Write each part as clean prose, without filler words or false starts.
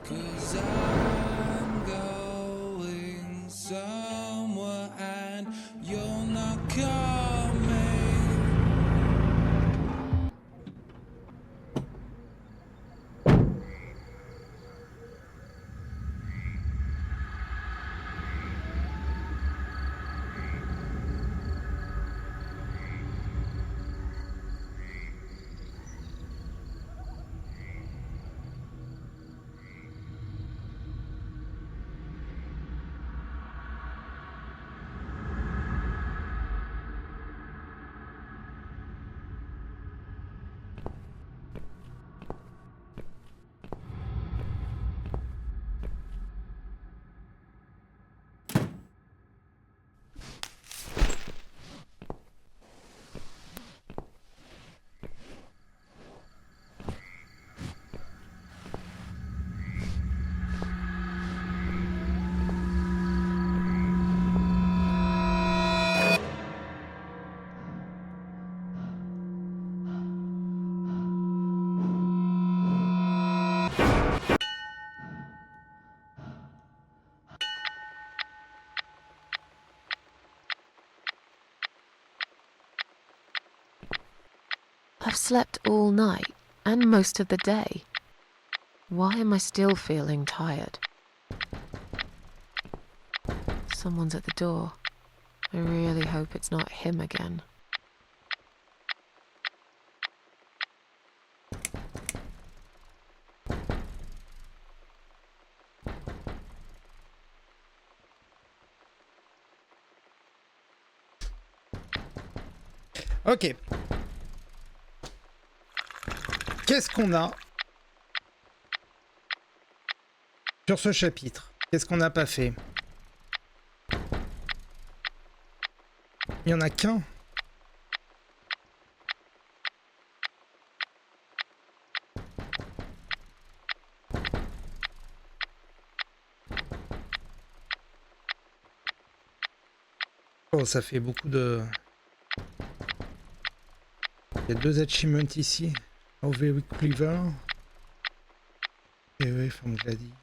'Cause I'm going somewhere and you're not coming. I've slept all night and most of the day. Why am I still feeling tired? Someone's at the door. I really hope it's not him again. Ok. Qu'est-ce qu'on a sur ce chapitre? Qu'est-ce qu'on n'a pas fait? Il n'y en a qu'un. Oh, ça fait beaucoup de... Il y a 2 achievements ici. Oh, very clever. Et oui, comme je l'ai dit.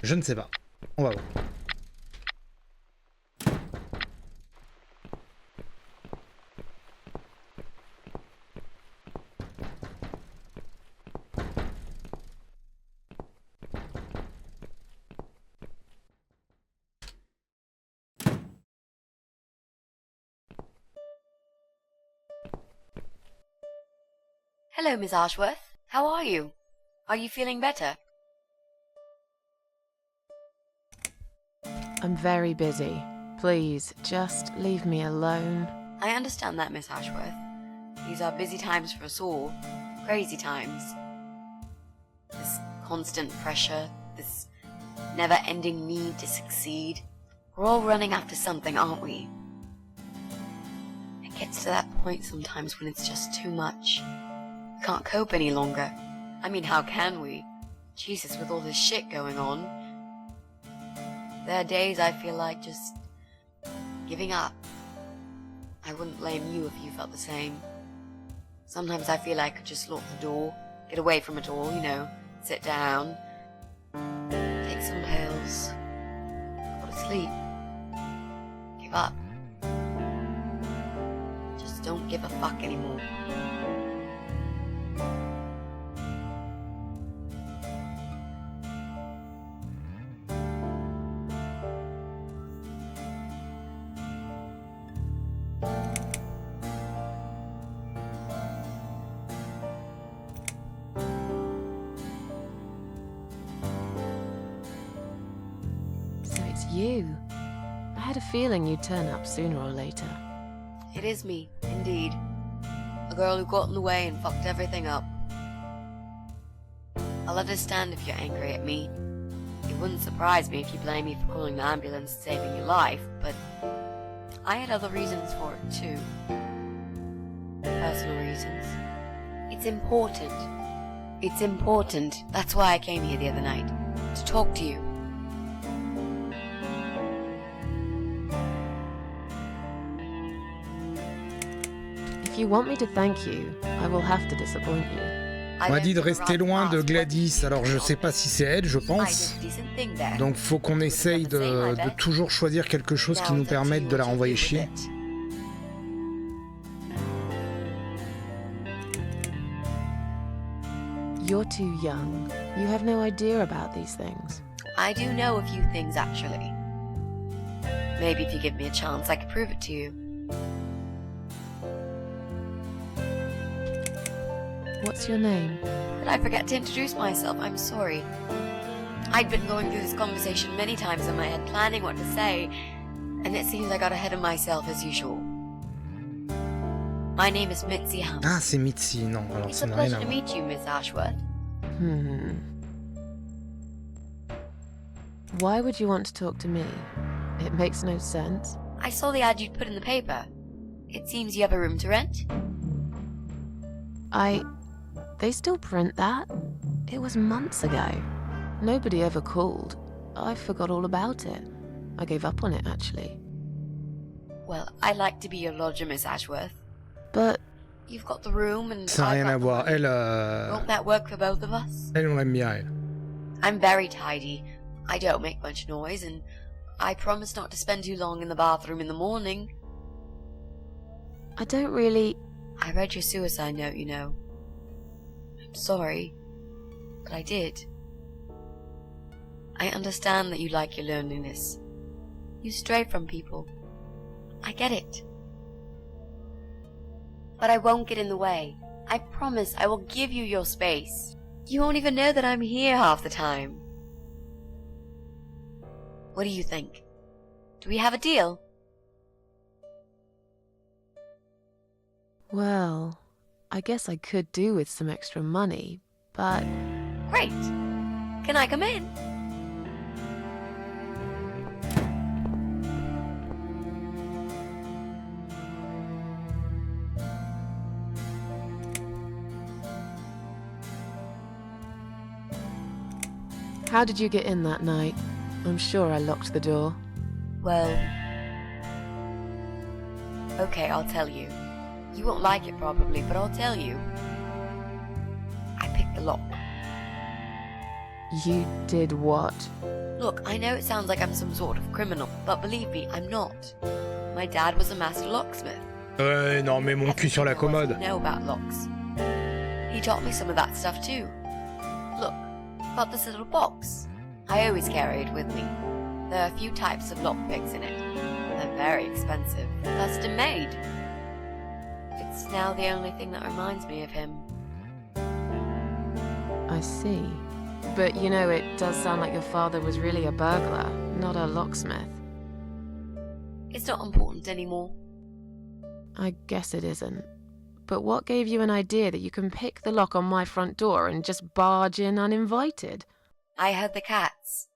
Je ne sais pas. On va voir. Hello, Miss Ashworth. How are you? Are you feeling better? I'm very busy. Please, just leave me alone. I understand that, Miss Ashworth. These are busy times for us all. Crazy times. This constant pressure, this never-ending need to succeed. We're all running after something, aren't we? It gets to that point sometimes when it's just too much. We can't cope any longer. I mean, how can we? Jesus, with all this shit going on. There are days I feel like just giving up. I wouldn't blame you if you felt the same. Sometimes I feel like I could just lock the door, get away from it all, you know, sit down, take some pills, go to sleep, give up. Just don't give a fuck anymore. You. I had a feeling you'd turn up sooner or later. It is me, indeed. A girl who got in the way and fucked everything up. I'll understand if you're angry at me. It wouldn't surprise me if you blame me for calling the ambulance and saving your life, but I had other reasons for it too. Personal reasons. It's important. It's important. That's why I came here the other night. To talk to you. If you want me to thank you, I will have to disappoint you. On m'a dit de rester loin de Gladys, alors je sais pas si c'est elle, je pense. Donc faut qu'on essaye de toujours choisir quelque chose qui nous permette de la renvoyer chier. You're too young. You have no idea about these things. I do know a few things, actually. Maybe if you give me a chance, I could prove it to you. What's your name? Did I forget to introduce myself? I'm sorry. I'd been going through this conversation many times in my head, planning what to say, and it seems I got ahead of myself as usual. My name is Mitzi Hunt. Ah, c'est Mitzi, non, alors It's ça a n'a rien pleasure à to voir. meet you, Miss Ashworth. Why would you want to talk to me? It makes no sense. I saw the ad you'd put in the paper. It seems you have a room to rent. They still print that? It was months ago. Nobody ever called. I forgot all about it. I gave up on it, actually. Well, I'd like to be your lodger, Miss Ashworth. But You've got the room and Ça n'a I've rien got à the voir. money. Elle, Won't that work for both of us? elle, on l'aime bien, elle. I'm very tidy. I don't make much noise, and I promise not to spend too long in the bathroom in the morning. I don't really... I read your suicide note, you know. I'm sorry, but I did. I understand that you like your loneliness. You stray from people. I get it. But I won't get in the way. I promise I will give you your space. You won't even know that I'm here half the time. What do you think? Do we have a deal? Well, I guess I could do with some extra money, but... Great. Can I come in? How did you get in that night? I'm sure I locked the door. Well... Okay, I'll tell you. You won't like it probably, but I'll tell you. I picked the lock. You did what? Look, I know it sounds like I'm some sort of criminal, but believe me, I'm not. My dad was a master locksmith. Ouais, non, mais mon cul sur la commode. Know about locks. He taught me some of that stuff too. Look, got this little box. I always carry it with me. There are a few types of lockpicks in it. They're very expensive. Custom made. It's now the only thing that reminds me of him. I see. But you know, it does sound like your father was really a burglar, not a locksmith. It's not important anymore. I guess it isn't. But what gave you an idea that you can pick the lock on my front door and just barge in uninvited? I heard the cats.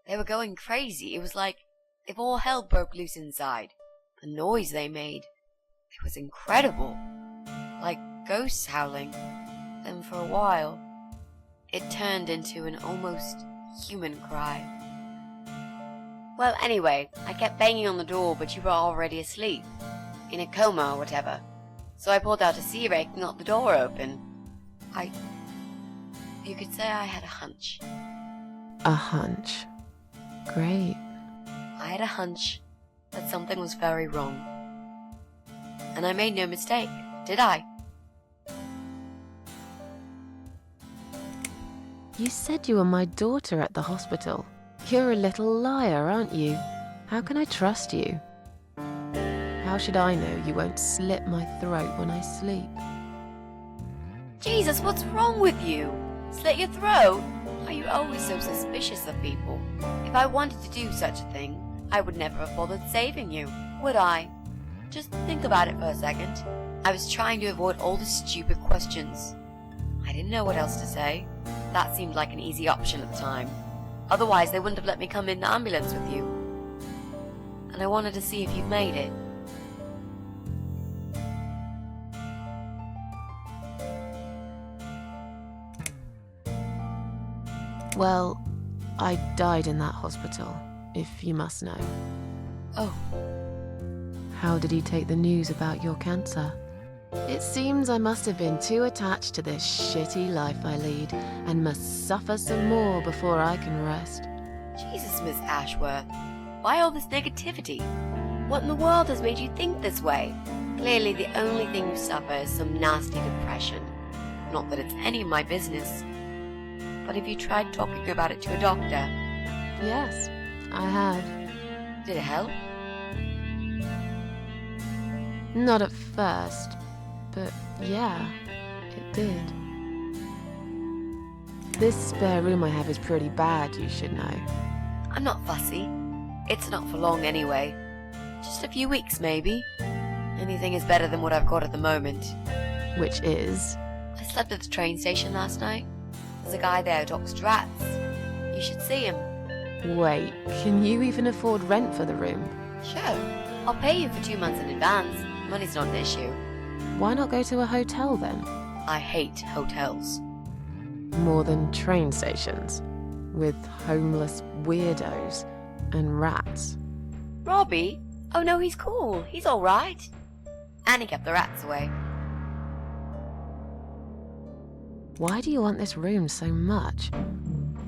They were going crazy. It was like if all hell broke loose inside. The noise they made. It was incredible. Like ghosts howling. Then for a while, it turned into an almost human cry. Well, anyway, I kept banging on the door, but you were already asleep. In a coma or whatever. So I pulled out a sea rake and got the door open. You could say I had a hunch. A hunch. Great. I had a hunch that something was very wrong. And I made no mistake, did I? You said you were my daughter at the hospital. You're a little liar, aren't you? How can I trust you? How should I know you won't slit my throat when I sleep? Jesus, what's wrong with you? Slit your throat? Are you always so suspicious of people? If I wanted to do such a thing, I would never have bothered saving you, would I? Just think about it for a second. I was trying to avoid all the stupid questions. I didn't know what else to say. That seemed like an easy option at the time. Otherwise, they wouldn't have let me come in the ambulance with you. And I wanted to see if you've made it. Well, I died in that hospital, if you must know. Oh, How did he take the news about your cancer? It seems I must have been too attached to this shitty life I lead and must suffer some more before I can rest. Jesus, Miss Ashworth. Why all this negativity? What in the world has made you think this way? Clearly the only thing you suffer is some nasty depression. Not that it's any of my business. But have you tried talking about it to a doctor? Yes, I have. Did it help? Not at first, but yeah, it did. This spare room I have is pretty bad, you should know. I'm not fussy. It's not for long anyway. Just a few weeks, maybe. Anything is better than what I've got at the moment. Which is? I slept at the train station last night. There's a guy there who talks to rats. You should see him. Wait, can you even afford rent for the room? Sure. I'll pay you for 2 months in advance. Money's not an issue. Why not go to a hotel then? I hate hotels. More than train stations, with homeless weirdos and rats. Robbie? Oh no, he's cool. He's alright. And he kept the rats away. Why do you want this room so much?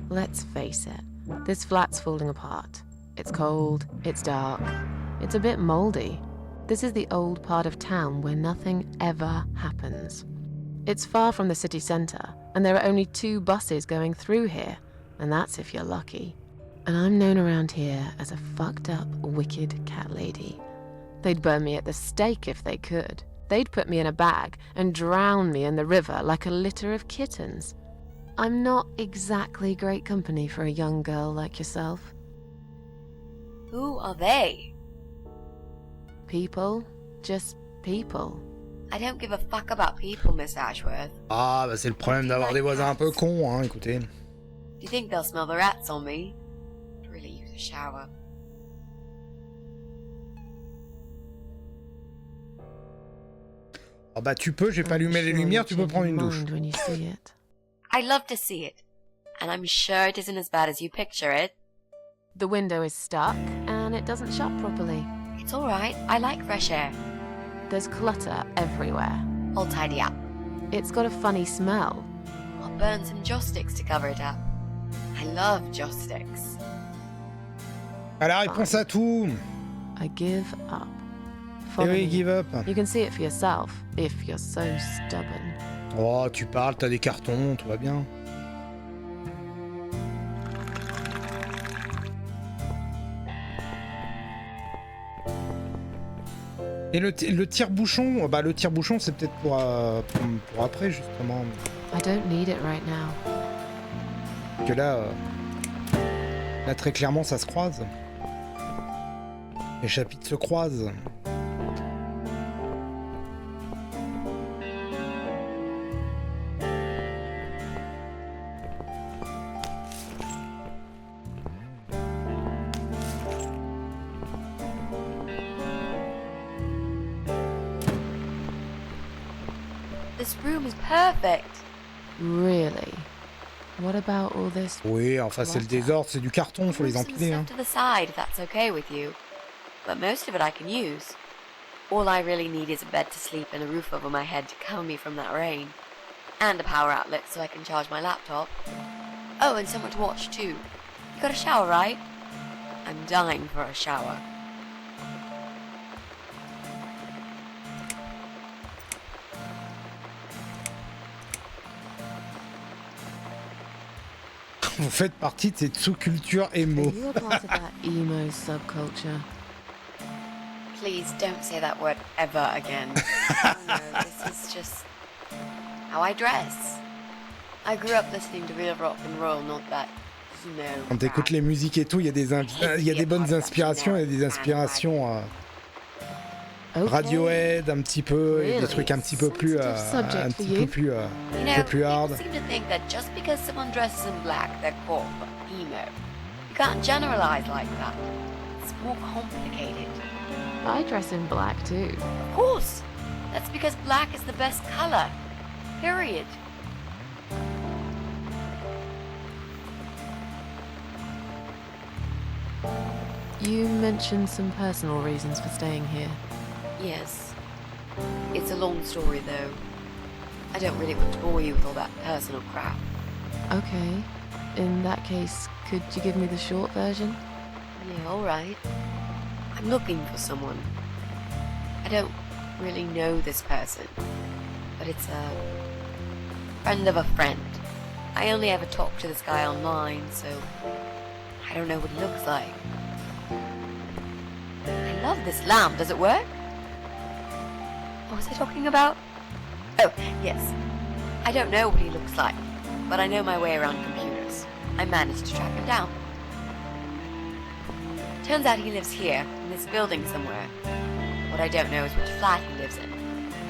Let's face it, this flat's falling apart. It's cold, it's dark, it's a bit mouldy. This is the old part of town where nothing ever happens. It's far from the city centre, and there are only 2 buses going through here, and that's if you're lucky. And I'm known around here as a fucked up, wicked cat lady. They'd burn me at the stake if they could. They'd put me in a bag and drown me in the river like a litter of kittens. I'm not exactly great company for a young girl like yourself. Who are they? People, just people. I don't give a fuck about people, Miss Ashworth. Ah, bah c'est le problème d'avoir des voisins un peu cons, hein, écoutez. Do you think they'll smell the rats on me? I'd really use a shower. Ah bah tu peux, j'ai pas allumé les lumières, tu peux prendre une douche. When you see it. I'd love to see it. And I'm sure it isn't as bad as you picture it. The window is stuck and it doesn't shut properly. It's alright, I like fresh air. There's clutter everywhere. I'll tidy up. It's got a funny smell. I'll burn some joss sticks to cover it up. I love joss sticks. À la réponse à tout. I give up. Eh Follow oui, me. give up. You can see it for yourself if you're so stubborn. Oh, tu parles, t'as des cartons, tout va bien. Et le tire-bouchon, bah le tire-bouchon c'est peut-être pour après justement. I don't need it right now. Que là très clairement ça se croise. Les chapitres se croisent. This room is perfect. Really? What about all this? Oui, enfin c'est le désordre, c'est du carton, faut les Move some empiler. Hein. stuff to the side if that's okay with you. But most of it I can use. All I really need is a bed to sleep and a roof over my head to cover me from that rain. And a power outlet so I can charge my laptop. Oh, and someone to watch too. You got a shower, right? I'm dying for a shower. Vous faites partie de cette sous-culture émo. You are part of that emo subculture. Please don't say that word ever again. Oh no, this is just how I dress. I grew up listening to real rock and roll, not that, you know. Quand t'écoutes les musiques et tout, il y a des bonnes inspirations, il y a des inspirations Okay. Radiohead un petit peu, et des Really trucs un petit peu plus sensitive subject for you. You know, un peu plus hard. people seem to think that just because someone dresses in black, they're called emo. You can't generalize like that. It's more complicated. I dress in black too. Of course. That's because black is the best color. Period. You mentioned some personal reasons for staying here. Yes. It's a long story, though. I don't really want to bore you with all that personal crap. Okay. In that case, could you give me the short version? Yeah, alright. I'm looking for someone. I don't really know this person, but it's a friend of a friend. I only ever talk to this guy online, so I don't know what he looks like. I love this lamp. Does it work? What was I talking about? Oh, yes. I don't know what he looks like, but I know my way around computers. I managed to track him down. Turns out he lives here, in this building somewhere. What I don't know is which flat he lives in.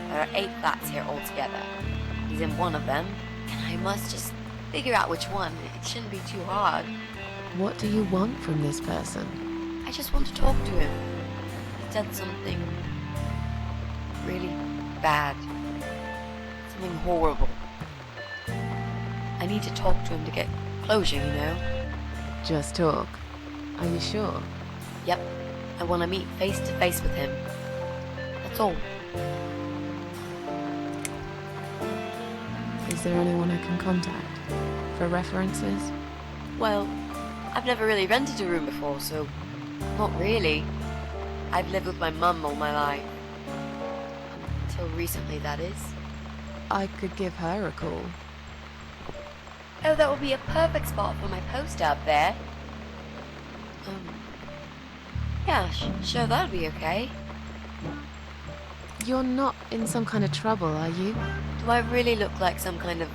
There are 8 flats here altogether. He's in one of them, and I must just figure out which one. It shouldn't be too hard. What do you want from this person? I just want to talk to him. He's done something really bad. Something horrible. I need to talk to him to get closure, you know? Just talk. Are you sure? Yep. I want to meet face to face with him. That's all. Is there anyone I can contact? For references? Well, I've never really rented a room before, so not really. I've lived with my mum all my life. Until recently, that is. I could give her a call. Oh, that would be a perfect spot for my poster up there. Yeah, sure, that'll be okay. You're not in some kind of trouble, are you? Do I really look like some kind of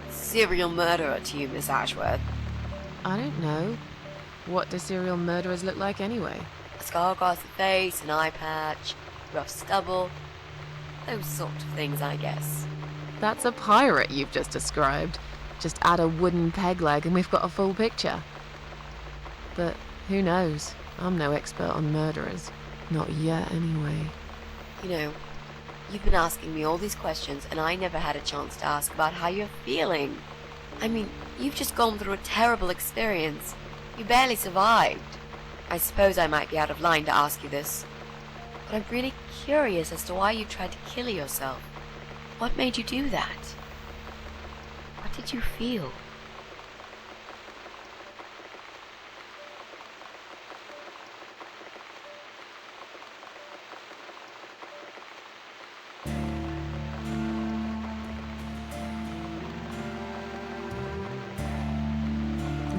serial murderer to you, Miss Ashworth? I don't know. What do serial murderers look like anyway? A scar across the face, an eye patch, rough stubble. Those sort of things, I guess. That's a pirate you've just described. Just add a wooden peg leg and we've got a full picture. But who knows? I'm no expert on murderers. Not yet, anyway. You know, you've been asking me all these questions and I never had a chance to ask about how you're feeling. I mean, you've just gone through a terrible experience. You barely survived. I suppose I might be out of line to ask you this, but I'm really curious as to why you tried to kill yourself. What made you do that? What did you feel?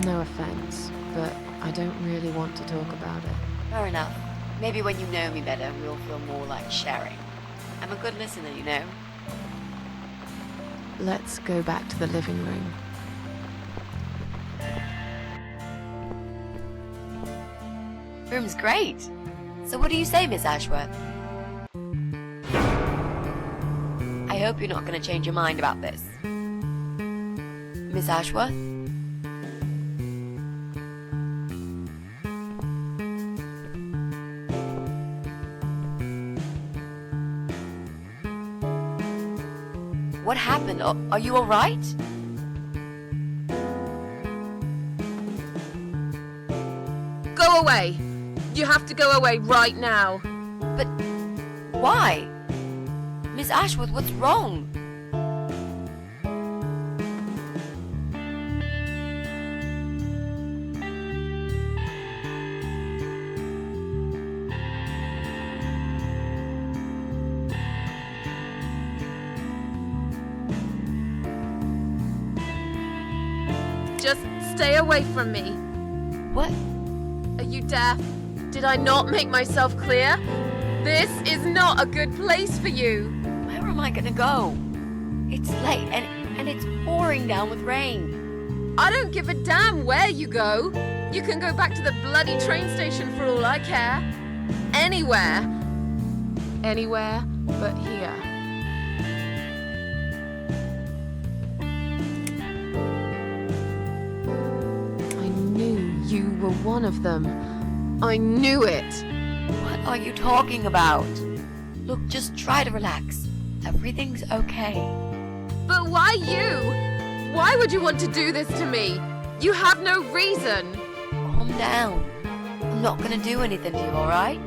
No offense, but I don't really want to talk about it. Fair enough. Maybe when you know me better, we'll feel more like sharing. I'm a good listener, you know. Let's go back to the living room. Room's great. So what do you say, Miss Ashworth? I hope you're not going to change your mind about this. Miss Ashworth? What happened? Are you all right? Go away! You have to go away right now. But why? Miss Ashworth, what's wrong? Just stay away from me. What? Are you deaf? Did I not make myself clear? This is not a good place for you. Where am I gonna go? It's late and it's pouring down with rain. I don't give a damn where you go. You can go back to the bloody train station for all I care. Anywhere. Anywhere but here. I knew you were one of them. I knew it. What are you talking about? Look, just try to relax. Everything's okay. But why you? Why would you want to do this to me? You have no reason. Calm down. I'm not gonna do anything to you, alright?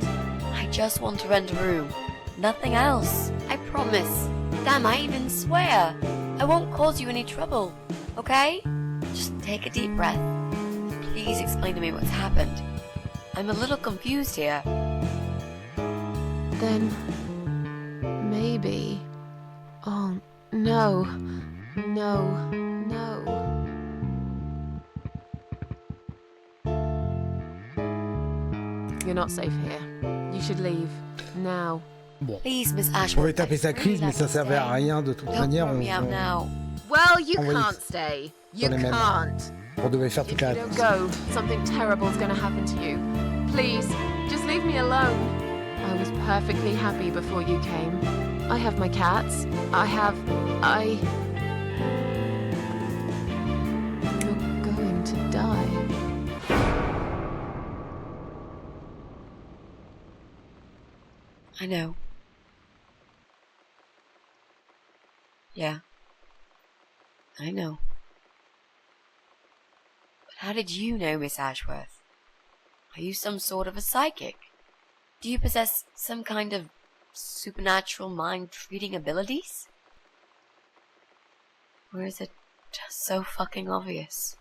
I just want to rent a room. Nothing else. I promise. Damn, I even swear. I won't cause you any trouble, okay? Just take a deep breath. Please explain to me what's happened. I'm a little confused here. Then maybe. Oh, no. No, no. You're not safe here. You should leave. Now. Bon. Please, Miss On Ashworth. pouvait taper sa crise, mais ça servait à rien de toute manière. Don't throw me out now. Well, you Envoyez can't stay. You sur les mêmes. can't. On devait faire toute If la you don't réponse. go, something terrible's gonna happen to you. Please, just leave me alone. I was perfectly happy before you came. I have my cats. You're going to die. I know. Yeah. I know. But how did you know, Miss Ashworth? Are you some sort of a psychic? Do you possess some kind of supernatural mind-reading abilities? Or is it just so fucking obvious?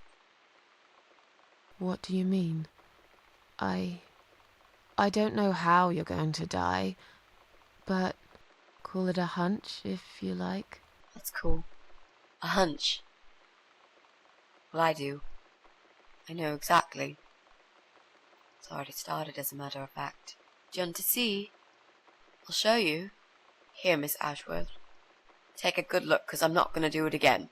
What do you mean? I don't know how you're going to die, but call it a hunch if you like. That's cool. A hunch. Well, I do. I know exactly. It's already started, as a matter of fact. Do you want to see? I'll show you. Here, Miss Ashworth. Take a good look, 'cause I'm not going to do it again.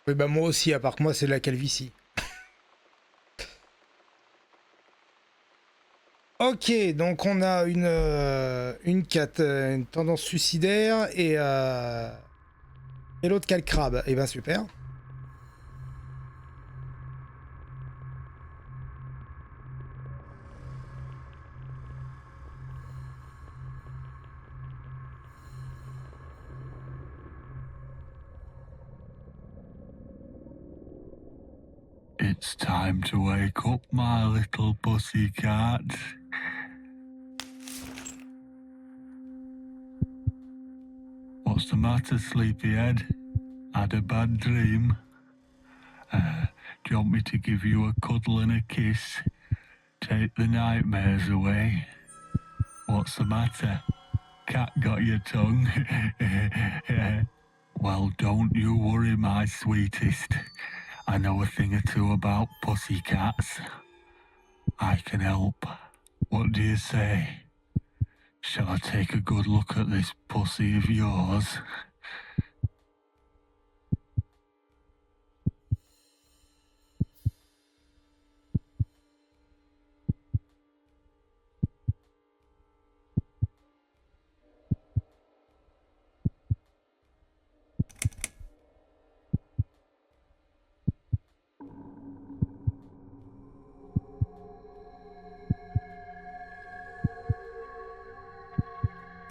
Oui, bah moi aussi, à part que moi, c'est la calvitie. Ok, donc on a une tendance suicidaire et l'autre qui a le crabe. Et ben super. It's time to wake up, my little pussycat. What's the matter, sleepyhead? Had a bad dream? Do you want me to give you a cuddle and a kiss? Take the nightmares away? What's the matter? Cat got your tongue? Well, don't you worry, my sweetest. I know a thing or two about pussycats. I can help. What do you say? Shall I take a good look at this pussy of yours?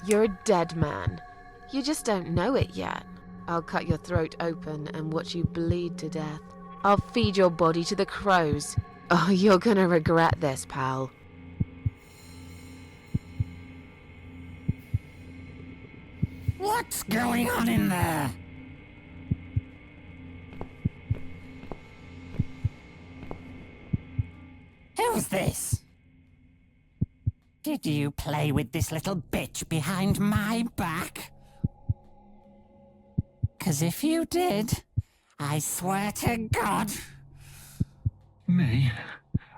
You're a dead man. You just don't know it yet. I'll cut your throat open and watch you bleed to death. I'll feed your body to the crows. Oh, you're gonna regret this, pal. What's going on in there? Who's this? Did you play with this little bitch behind my back? 'Cause if you did, I swear to God... Me?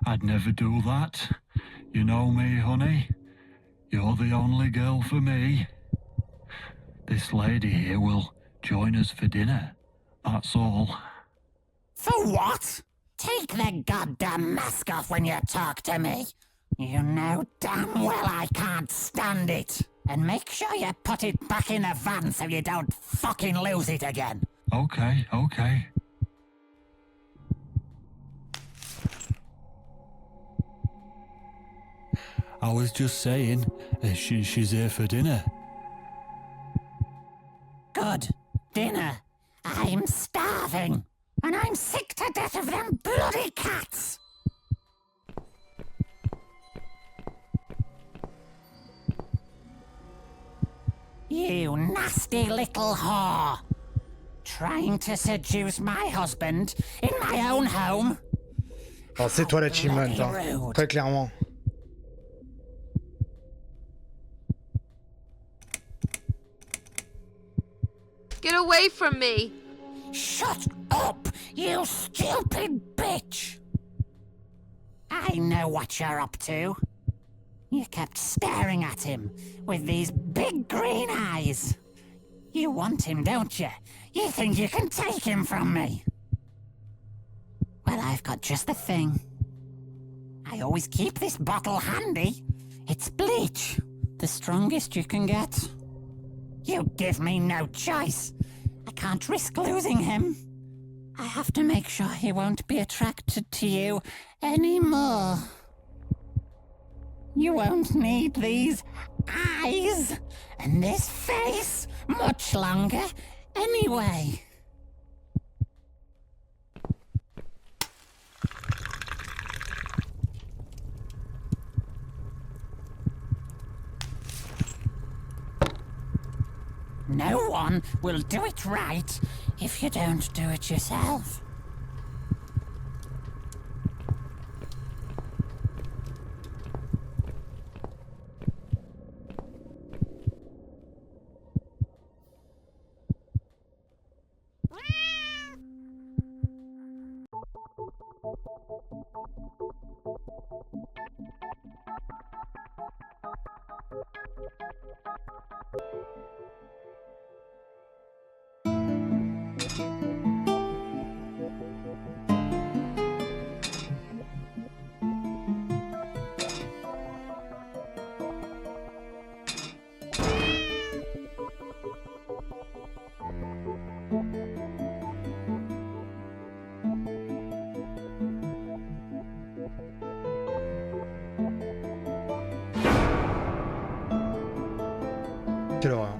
I'd never do that. You know me, honey. You're the only girl for me. This lady here will join us for dinner. That's all. For what? Take the goddamn mask off when you talk to me. You know damn well I can't stand it. And make sure you put it back in the van so you don't fucking lose it again. Okay. I was just saying, she's here for dinner. Good. Dinner. I I'm starving, and I'm sick to death of them bloody cats. You nasty little whore. Trying to seduce my husband in my own home? Alors c'est toi l'achievement, hein. Très clairement. Get away from me! Shut up, you stupid bitch! I know what you're up to. You kept staring at him with these big green eyes. You want him, don't you? You think you can take him from me? Well, I've got just the thing. I always keep this bottle handy. It's bleach, the strongest you can get. You give me no choice. I can't risk losing him. I have to make sure he won't be attracted to you anymore. You won't need these eyes and this face much longer anyway. No one will do it right if you don't do it yourself. Quelle horreur.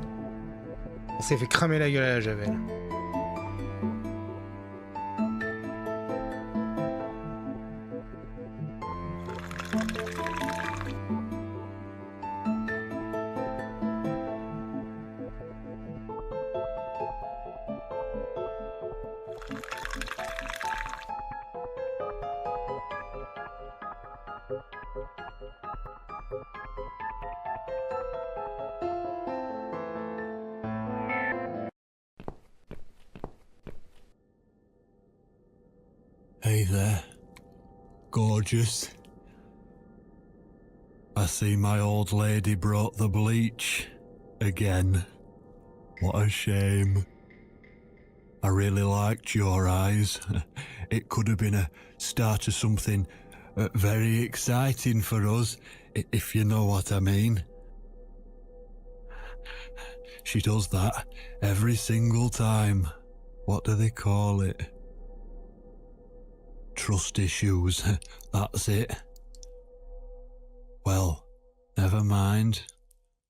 On s'est fait cramer la gueule à la javel. Hey there, gorgeous. I see my old lady brought the bleach again. What a shame. I really liked your eyes. It could have been a start of something very exciting for us, if you know what I mean. She does that every single time. What do they call it? Trust issues, that's it. Well, never mind.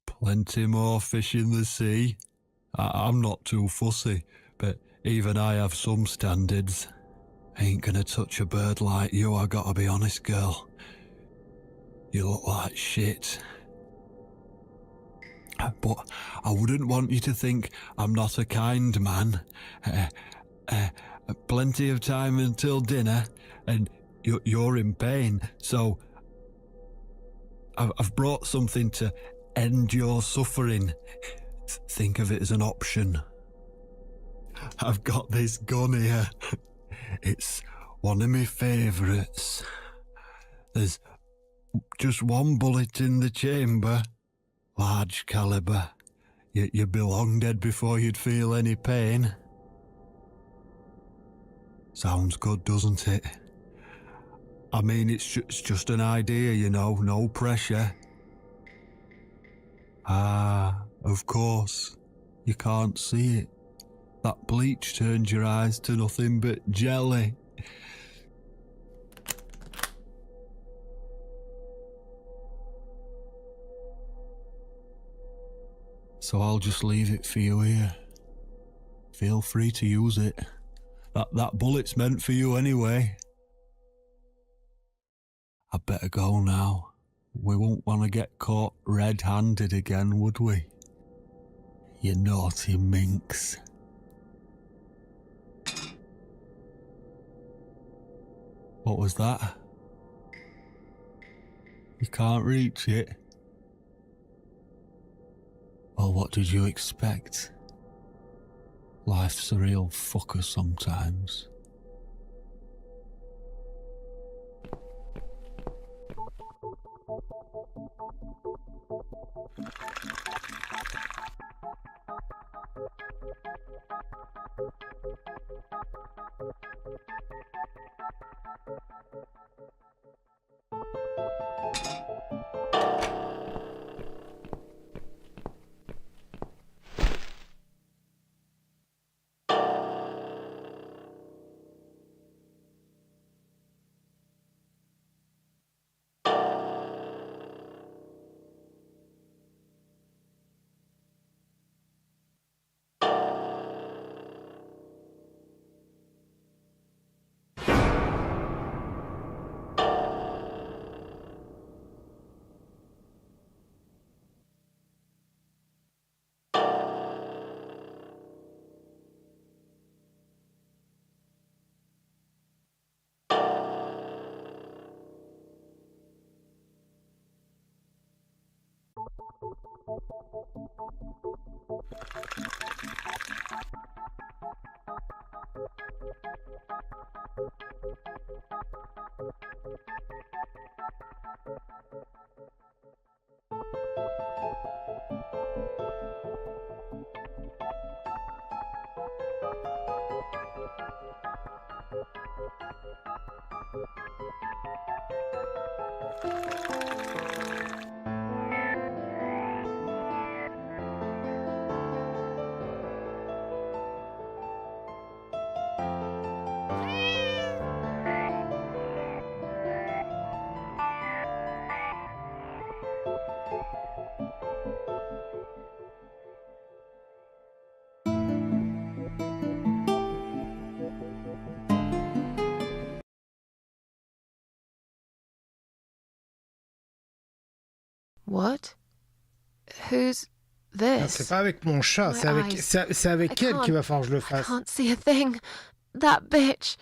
Plenty more fish in the sea. I'm not too fussy, but even I have some standards. Ain't gonna touch a bird like you, I gotta be honest, girl. You look like shit. But I wouldn't want you to think I'm not a kind man. Plenty of time until dinner, and you're in pain, so I've brought something to end your suffering. Think of it as an option. I've got this gun here. It's one of my favourites. There's just one bullet in the chamber, large calibre. You'd be long dead before you'd feel any pain. Sounds good, doesn't it? I mean, it's just an idea, you know, no pressure. Ah, of course. You can't see it. That bleach turned your eyes to nothing but jelly. So I'll just leave it for you here. Feel free to use it. That bullet's meant for you anyway. I'd better go now. We won't want to get caught red-handed again, would we? You naughty minx. What was that? You can't reach it? Well, what did you expect? Life's a real fucker sometimes. What? Who's this? C'est pas avec mon chat, c'est avec elle qu'il va falloir que je le I fasse. can't see a thing. That bitch.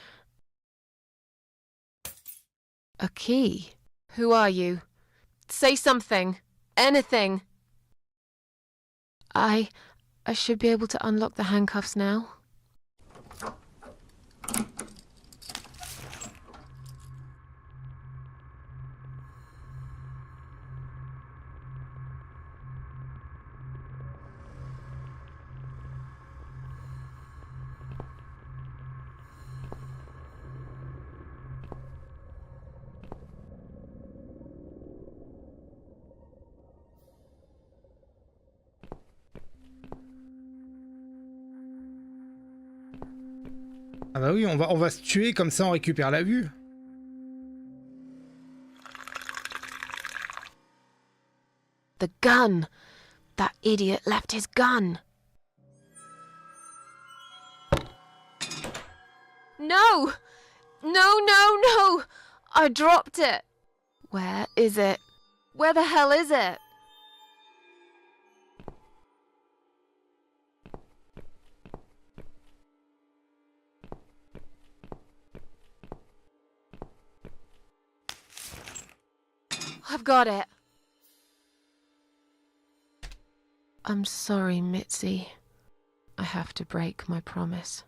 A key? Who are you? Say something. Anything. I should be able to unlock the handcuffs now. Ah bah oui, on va se tuer, comme ça on récupère la vue. The gun. That idiot left his gun. No! No, no, no! I dropped it. Where is it? Where the hell is it? I've got it. I'm sorry, Mitzi. I have to break my promise.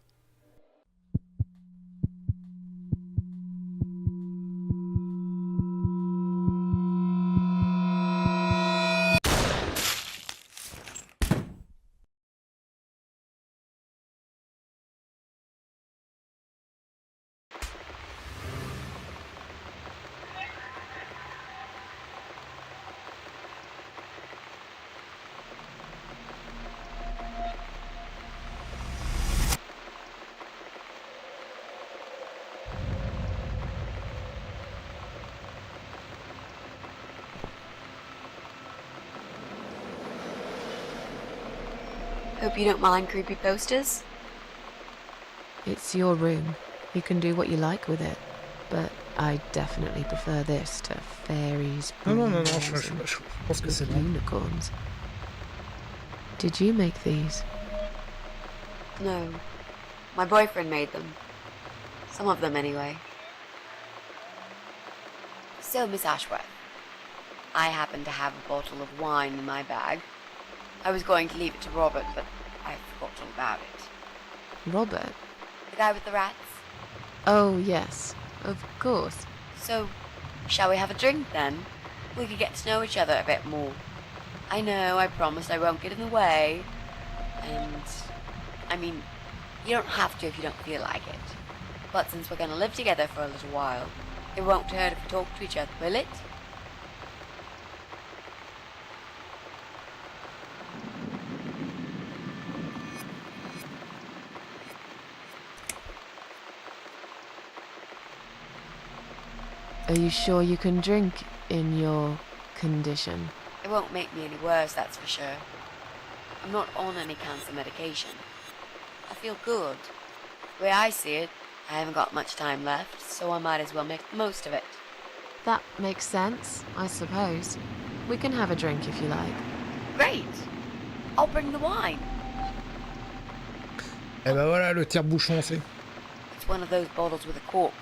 Hope you don't mind creepy posters. It's your room. You can do what you like with it. But I definitely prefer this to fairies, Non, brooms, je pense que c'est and bon. unicorns. Did you make these? No. My boyfriend made them. Some of them, anyway. So, Miss Ashworth, I happen to have a bottle of wine in my bag. I was going to leave it to Robert, but I forgot all about it. Robert? The guy with the rats? Oh, yes. Of course. So, shall we have a drink, then? We could get to know each other a bit more. I know, I promised I won't get in the way. And, I mean, you don't have to if you don't feel like it. But since we're going to live together for a little while, it won't hurt if we talk to each other, will it? Are you sure you can drink in your condition? It won't make me any worse, that's for sure. I'm not on any cancer medication. I feel good. The way I see it, I haven't got much time left, so I might as well make the most of it. That makes sense, I suppose. We can have a drink if you like. Great! I'll bring the wine. Eh ben voilà, le tire-bouchon, c'est. It's one of those bottles with a cork.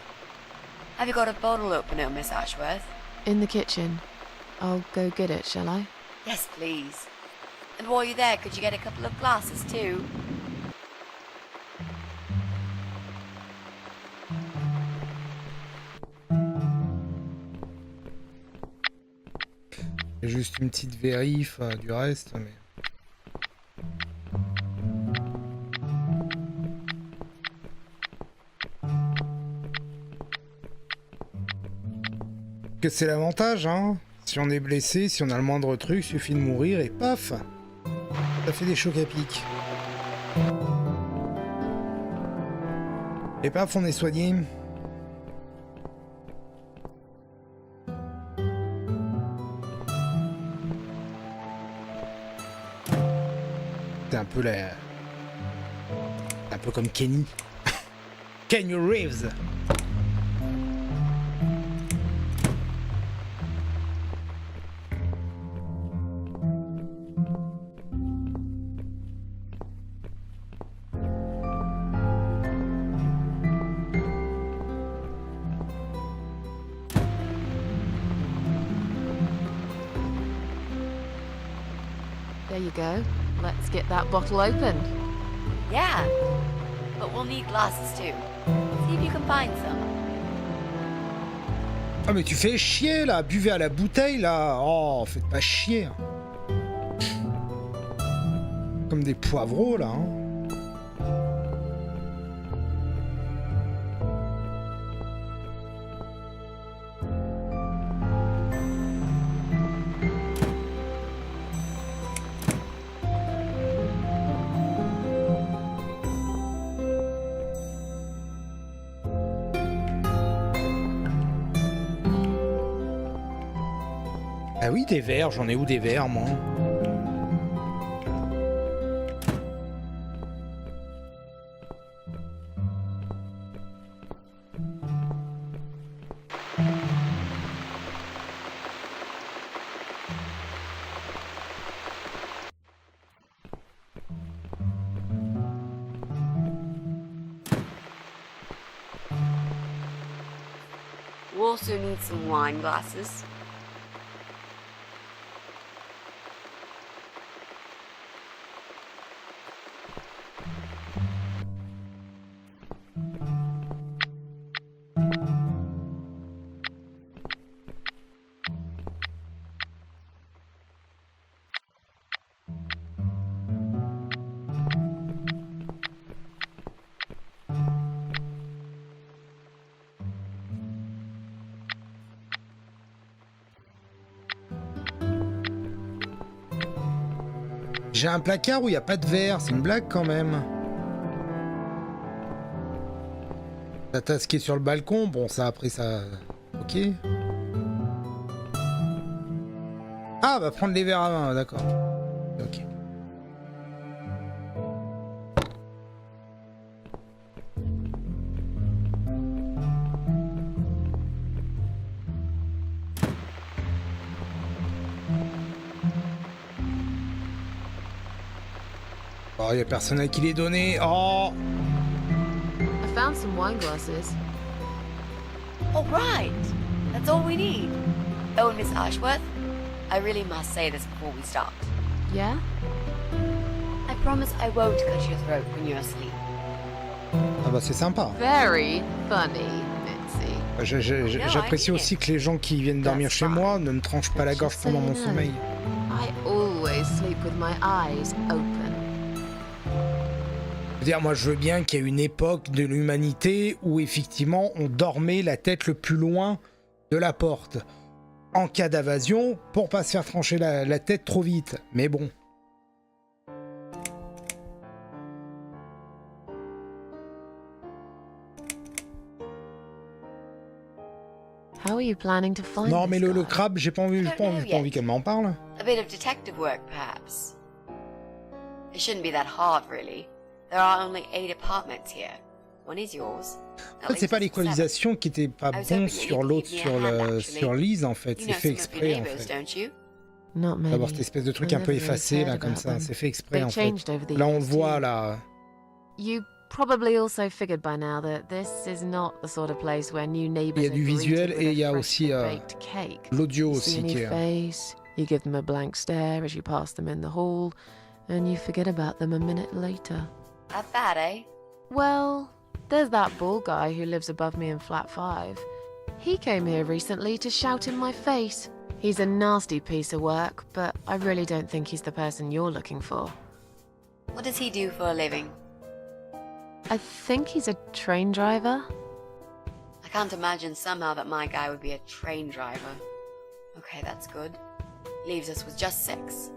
Have you got a bottle opener, Miss Ashworth? In the kitchen. I'll go get it, shall I? Yes, please. And while you're there, could you get a couple of glasses, too? C'est juste une petite vérif du reste, mais... Que c'est l'avantage, hein. Si on est blessé, si on a le moindre truc, suffit de mourir et paf, ça fait des chocs à pic. Et paf, on est soigné. C'est un peu la... un peu comme Kenny. Kenny Reeves. There you go. Let's get that bottle opened. Yeah, but we'll need glasses, too. See if you can find some. Ah mais tu fais chier là, buvez à la bouteille là. Oh, faites pas chier. Comme des poivreaux là. Hein. Ah oui, des verres, j'en ai où des verres, moi? We'll also need some wine glasses. J'ai un placard où il n'y a pas de verre, c'est une blague quand même. La tasse qui est sur le balcon, bon ça après ça... Ok. Ah, va prendre les verres à main, d'accord. Ok. Oh, y a personne à qui les donner. Oh! I found some wine glasses. All right. That's all we need. Oh, and Miss Ashworth, I really must say this before we start. Yeah? I promise I won't cut your throat when you're asleep. Ah bah c'est sympa. Very funny, Mitzi. J'apprécie aussi que les gens qui viennent dormir chez moi ne me tranchent pas la gorge pendant mon sommeil. I always sleep with my eyes open. Je veux dire, moi je veux bien qu'il y ait une époque de l'humanité où effectivement on dormait la tête le plus loin de la porte. En cas d'invasion, pour pas se faire trancher la tête trop vite. Mais bon. How are you planning to find Non mais this le guy? crabe, j'ai pas envie qu'elle m'en parle. A bit of detective work, perhaps. It shouldn't be that hard, really. There are only 8 apartments here. One is yours. En fait, c'est pas l'équalisation qui était pas bon sur l'autre, sur Lise, en fait. C'est fait exprès, en fait. Not many. D'avoir cette espèce de truc un peu effacé, là, comme ça. C'est fait exprès, en fait. Là, on le voit, là. You probably also figured by now that this is not the sort of place where new neighbors. Il y a du visuel et il y a aussi l'audio aussi qui est. Face, you give them a blank stare as you pass them in the hall, and you forget about them a minute later. That bad, eh? Well, there's that bald guy who lives above me in flat 5. He came here recently to shout in my face. He's a nasty piece of work, but I really don't think he's the person you're looking for. What does he do for a living? I think he's a train driver. I can't imagine somehow that my guy would be a train driver. Okay, that's good. Leaves us with just 6.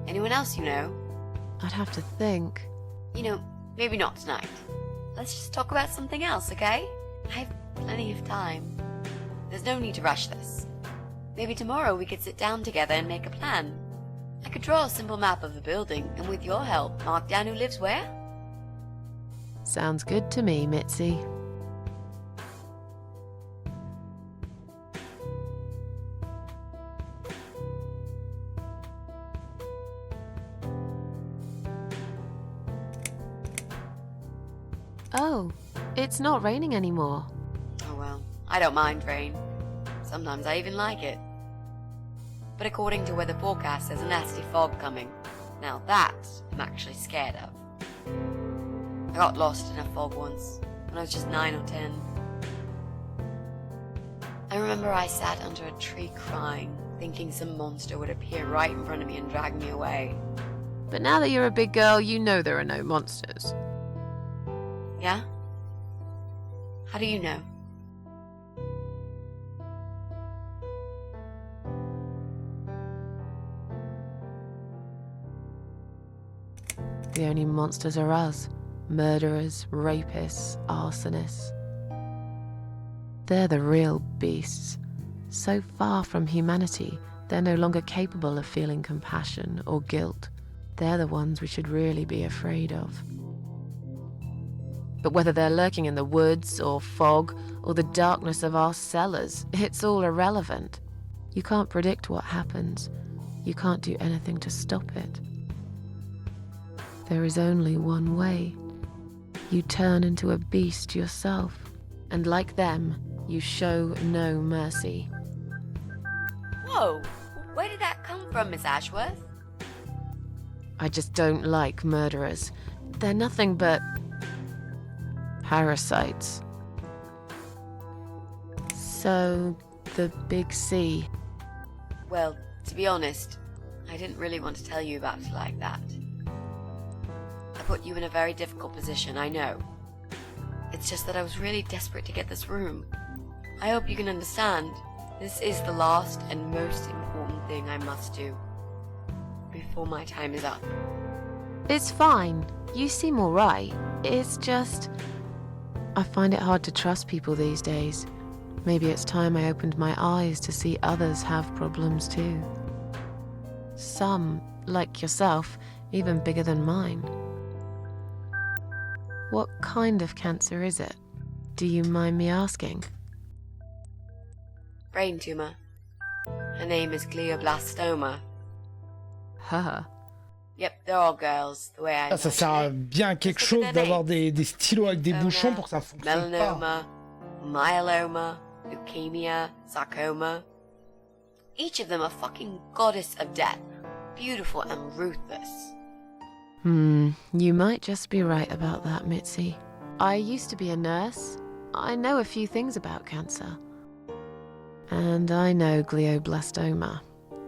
Anyone else you know? I'd have to think. You know, maybe not tonight. Let's just talk about something else, okay? I have plenty of time. There's no need to rush this. Maybe tomorrow we could sit down together and make a plan. I could draw a simple map of the building, and with your help, mark down who lives where. Sounds good to me, Mitzi. Oh, it's not raining anymore. Oh well, I don't mind rain. Sometimes I even like it. But according to weather forecast, there's a nasty fog coming. Now that I'm actually scared of. I got lost in a fog once, when I was just 9 or 10. I remember I sat under a tree crying, thinking some monster would appear right in front of me and drag me away. But now that you're a big girl, you know there are no monsters. Yeah? How do you know? The only monsters are us. Murderers, rapists, arsonists. They're the real beasts. So far from humanity, they're no longer capable of feeling compassion or guilt. They're the ones we should really be afraid of. But whether they're lurking in the woods or fog or the darkness of our cellars, it's all irrelevant. You can't predict what happens. You can't do anything to stop it. There is only one way. You turn into a beast yourself, and like them, you show no mercy. Whoa! Where did that come from, Miss Ashworth? I just don't like murderers. They're nothing but parasites. So, the big C. Well, to be honest, I didn't really want to tell you about it like that. I put you in a very difficult position, I know. It's just that I was really desperate to get this room. I hope you can understand. This is the last and most important thing I must do before my time is up. It's fine. You seem alright. It's just... I find it hard to trust people these days. Maybe it's time I opened my eyes to see others have problems too. Some, like yourself, even bigger than mine. What kind of cancer is it? Do you mind me asking? Brain tumor. Her name is glioblastoma. Her. Yep, they're all girls, the way I Ça sert à bien quelque chose d'avoir des stylos avec des bouchons pour que ça fonctionne pas. Melanoma, myeloma, leukemia, sarcoma. Each of them a fucking goddess of death, beautiful and ruthless. You might just be right about that, Mitzi. I used to be a nurse. I know a few things about cancer. And I know glioblastoma.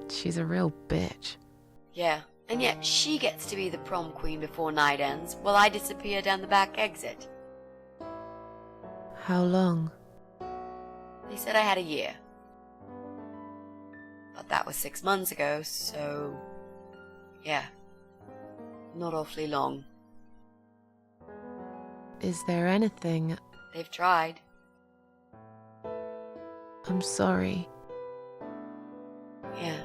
She's a real bitch. Yeah, and yet she gets to be the prom queen before night ends, while I disappear down the back exit. How long? They said I had a year. But that was 6 months ago, so... yeah. Not awfully long. Is there anything... They've tried. I'm sorry. Yeah.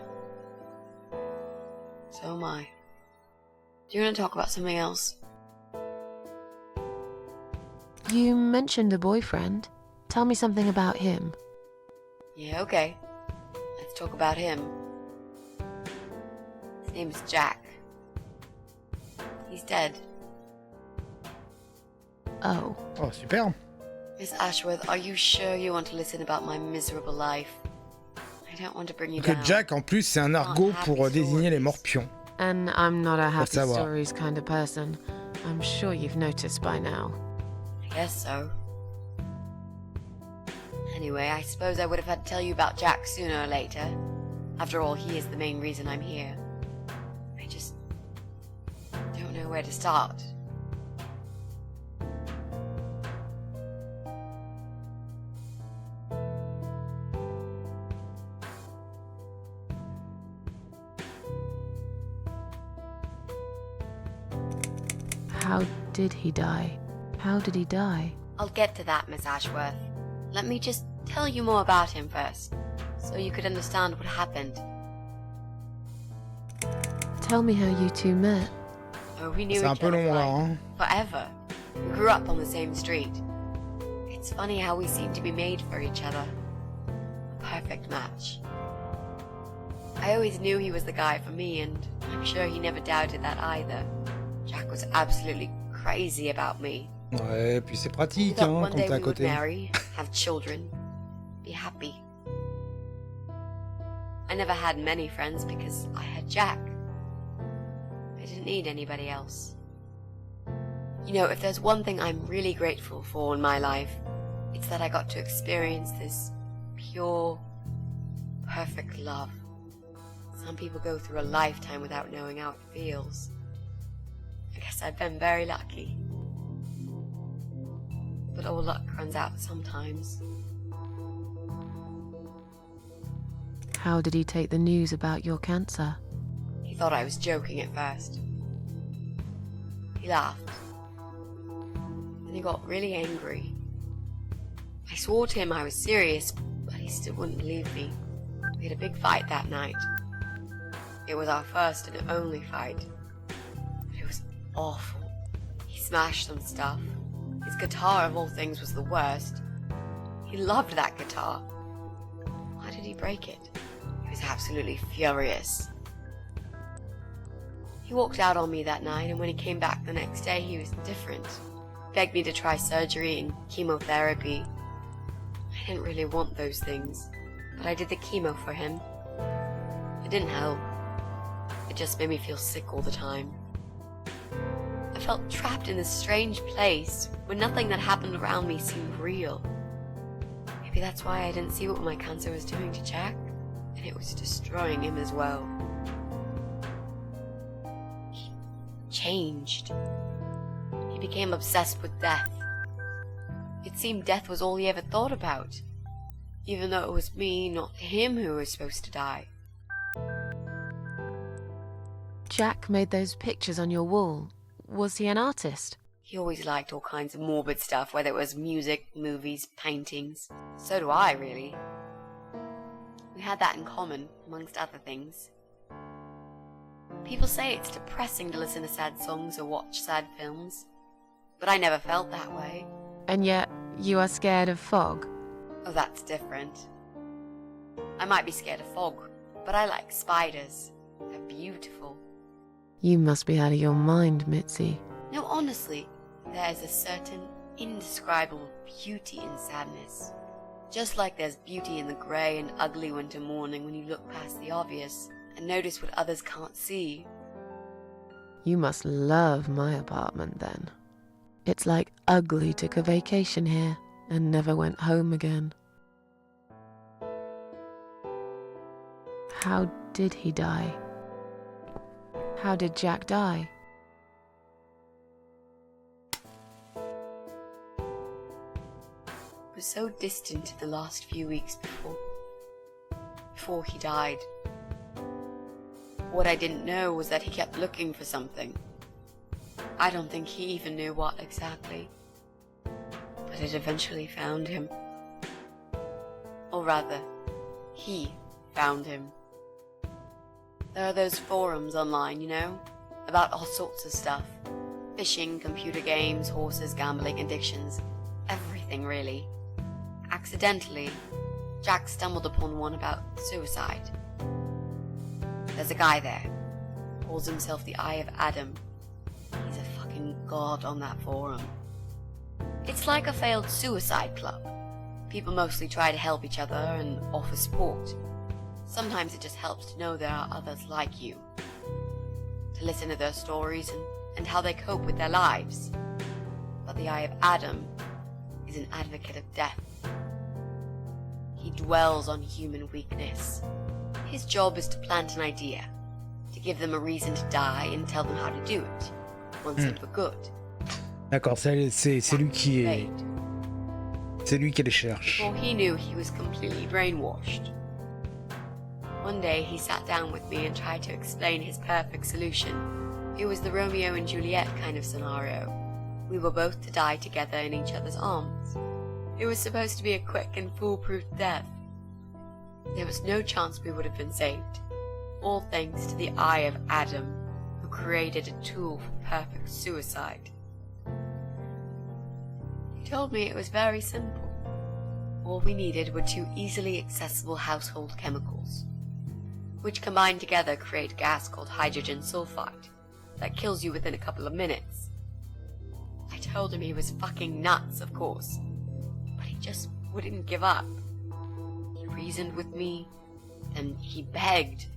So am I. Do you want to talk about something else? You mentioned a boyfriend. Tell me something about him. Yeah, okay. Let's talk about him. His name is Jack. He's dead. Oh. Oh, super. Miss Ashworth, are you sure you want to listen about my miserable life? I don't want to bring you Que down. Jack, en plus, c'est un argot pour désigner les morpions. And I'm not a happy savoir. stories kind of person. I'm sure you've noticed by now. I guess so. Anyway, I suppose I would have had to tell you about Jack sooner or later. After all, he is the main reason I'm here. I just don't know where to start. How did he die? How did he die? I'll get to that, Miss Ashworth. Let me just tell you more about him first, so you could understand what happened. Tell me how you two met. Oh, we knew C'est un each peu other long for là, like hein. forever. We grew up on the same street. It's funny how we seem to be made for each other. A perfect match. I always knew he was the guy for me, and I'm sure he never doubted that either. Jack was absolutely crazy about me. Ouais, puis c'est He pratique, thought hein, one quand day t'es à we would côté. marry, have children, be happy. I never had many friends because I had Jack. I didn't need anybody else. You know, if there's one thing I'm really grateful for in my life, it's that I got to experience this pure, perfect love. Some people go through a lifetime without knowing how it feels. I guess I've been very lucky. But all luck runs out sometimes. How did he take the news about your cancer? He thought I was joking at first. He laughed. Then he got really angry. I swore to him I was serious, but he still wouldn't believe me. We had a big fight that night. It was our first and only fight. But it was awful. He smashed some stuff. His guitar, of all things, was the worst. He loved that guitar. Why did he break it? He was absolutely furious. He walked out on me that night, and when he came back the next day, he was different. Begged me to try surgery and chemotherapy. I didn't really want those things, but I did the chemo for him. It didn't help. It just made me feel sick all the time. I felt trapped in this strange place where nothing that happened around me seemed real. Maybe that's why I didn't see what my cancer was doing to Jack, and it was destroying him as well. He changed. He became obsessed with death. It seemed death was all he ever thought about, even though it was me, not him, who was supposed to die. Jack made those pictures on your wall. Was he an artist? He always liked all kinds of morbid stuff, whether it was music, movies, paintings. So do I, really. We had that in common, amongst other things. People say it's depressing to listen to sad songs or watch sad films, but I never felt that way. And yet, you are scared of fog? Oh, that's different. I might be scared of fog, but I like spiders. They're beautiful. You must be out of your mind, Mitzi. No, honestly, there's a certain indescribable beauty in sadness. Just like there's beauty in the grey and ugly winter morning when you look past the obvious and notice what others can't see. You must love my apartment then. It's like Ugly took a vacation here and never went home again. How did he die? How did Jack die? It was so distant in the last few weeks before he died. What I didn't know was that he kept looking for something. I don't think he even knew what exactly. But it eventually found him. Or rather, he found him. There are those forums online, you know, about all sorts of stuff. Fishing, computer games, horses, gambling, addictions. Everything, really. Accidentally, Jack stumbled upon one about suicide. There's a guy there. Calls himself the Eye of Adam. He's a fucking god on that forum. It's like a failed suicide club. People mostly try to help each other and offer support. Sometimes it just helps to know there are others like you. To listen to their stories and how they cope with their lives. But the Eye of Adam is an advocate of death. He dwells on human weakness. His job is to plant an idea, to give them a reason to die and tell them how to do it, once and for good. D'accord, c'est lui qui est... C'est lui qui les cherche. Before he knew, he was completely brainwashed. One day he sat down with me and tried to explain his perfect solution. It was the Romeo and Juliet kind of scenario. We were both to die together in each other's arms. It was supposed to be a quick and foolproof death. There was no chance we would have been saved. All thanks to the Eye of Adam, who created a tool for perfect suicide. He told me it was very simple. All we needed were 2 easily accessible household chemicals, which combined together create a gas called hydrogen sulfide that kills you within a couple of minutes. I told him he was fucking nuts, of course, but he just wouldn't give up. He reasoned with me, then he begged,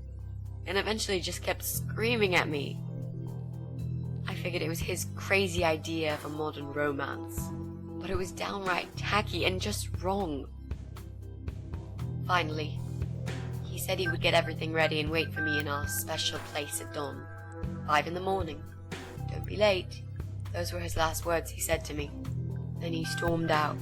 and eventually just kept screaming at me. I figured it was his crazy idea of a modern romance, but it was downright tacky and just wrong. Finally, he said he would get everything ready and wait for me in our special place at dawn, 5 in the morning. Don't be late. Those were his last words he said to me. Then he stormed out.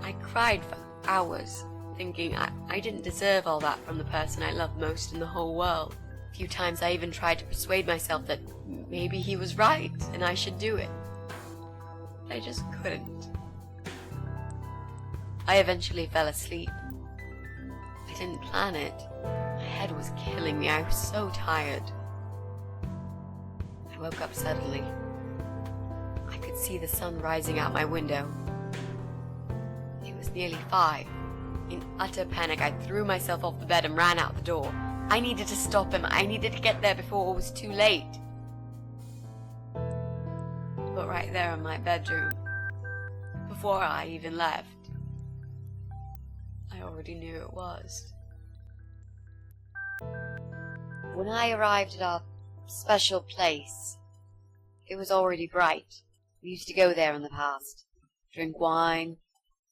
I cried for hours, thinking I didn't deserve all that from the person I loved most in the whole world. A few times I even tried to persuade myself that maybe he was right and I should do it. I just couldn't. I eventually fell asleep. I didn't plan it. My head was killing me. I was so tired. I woke up suddenly. I could see the sun rising out my window. It was nearly 5. In utter panic, I threw myself off the bed and ran out the door. I needed to stop him. I needed to get there before it was too late. But right there in my bedroom, before I even left, I already knew it was. When I arrived at our special place, it was already bright. We used to go there in the past, drink wine,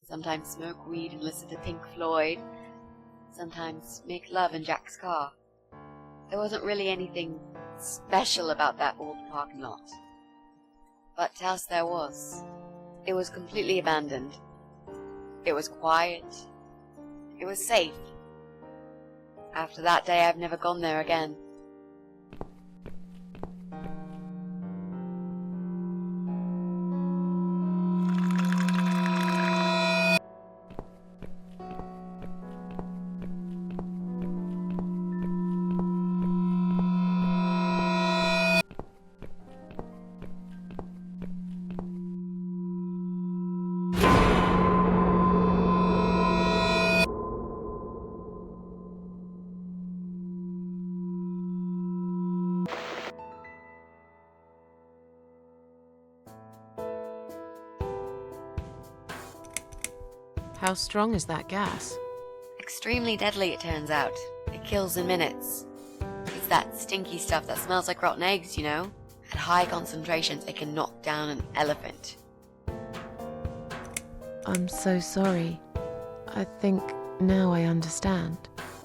sometimes smoke weed and listen to Pink Floyd, sometimes make love in Jack's car. There wasn't really anything special about that old parking lot. But to us there was. It was completely abandoned. It was quiet. It was safe. After that day, I've never gone there again. How strong is that gas? Extremely deadly, it turns out. It kills in minutes. It's that stinky stuff that smells like rotten eggs, you know? At high concentrations, it can knock down an elephant. I'm so sorry. I think now I understand.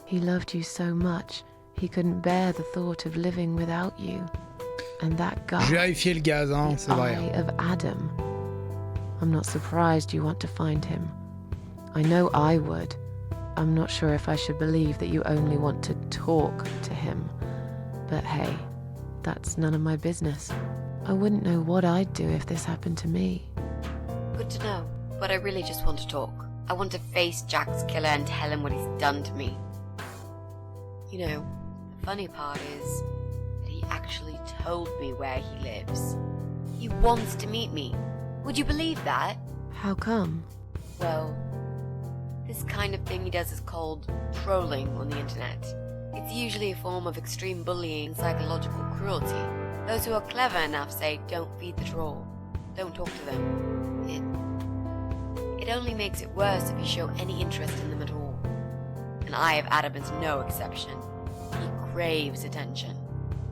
He loved you so much, he couldn't bear the thought of living without you. And that guy, J'ai vérifié le gaz, hein, c'est the vrai. Eye of Adam. I'm not surprised you want to find him. I know I would. I'm not sure if I should believe that you only want to talk to him. But hey, that's none of my business. I wouldn't know what I'd do if this happened to me. Good to know, but I really just want to talk. I want to face Jack's killer and tell him what he's done to me. You know, the funny part is that he actually told me where he lives. He wants to meet me. Would you believe that? How come? Well, this kind of thing he does is called trolling on the internet. It's usually a form of extreme bullying and psychological cruelty. Those who are clever enough say, don't feed the troll. Don't talk to them. It only makes it worse if you show any interest in them at all. And Eye of Adam is no exception. He craves attention.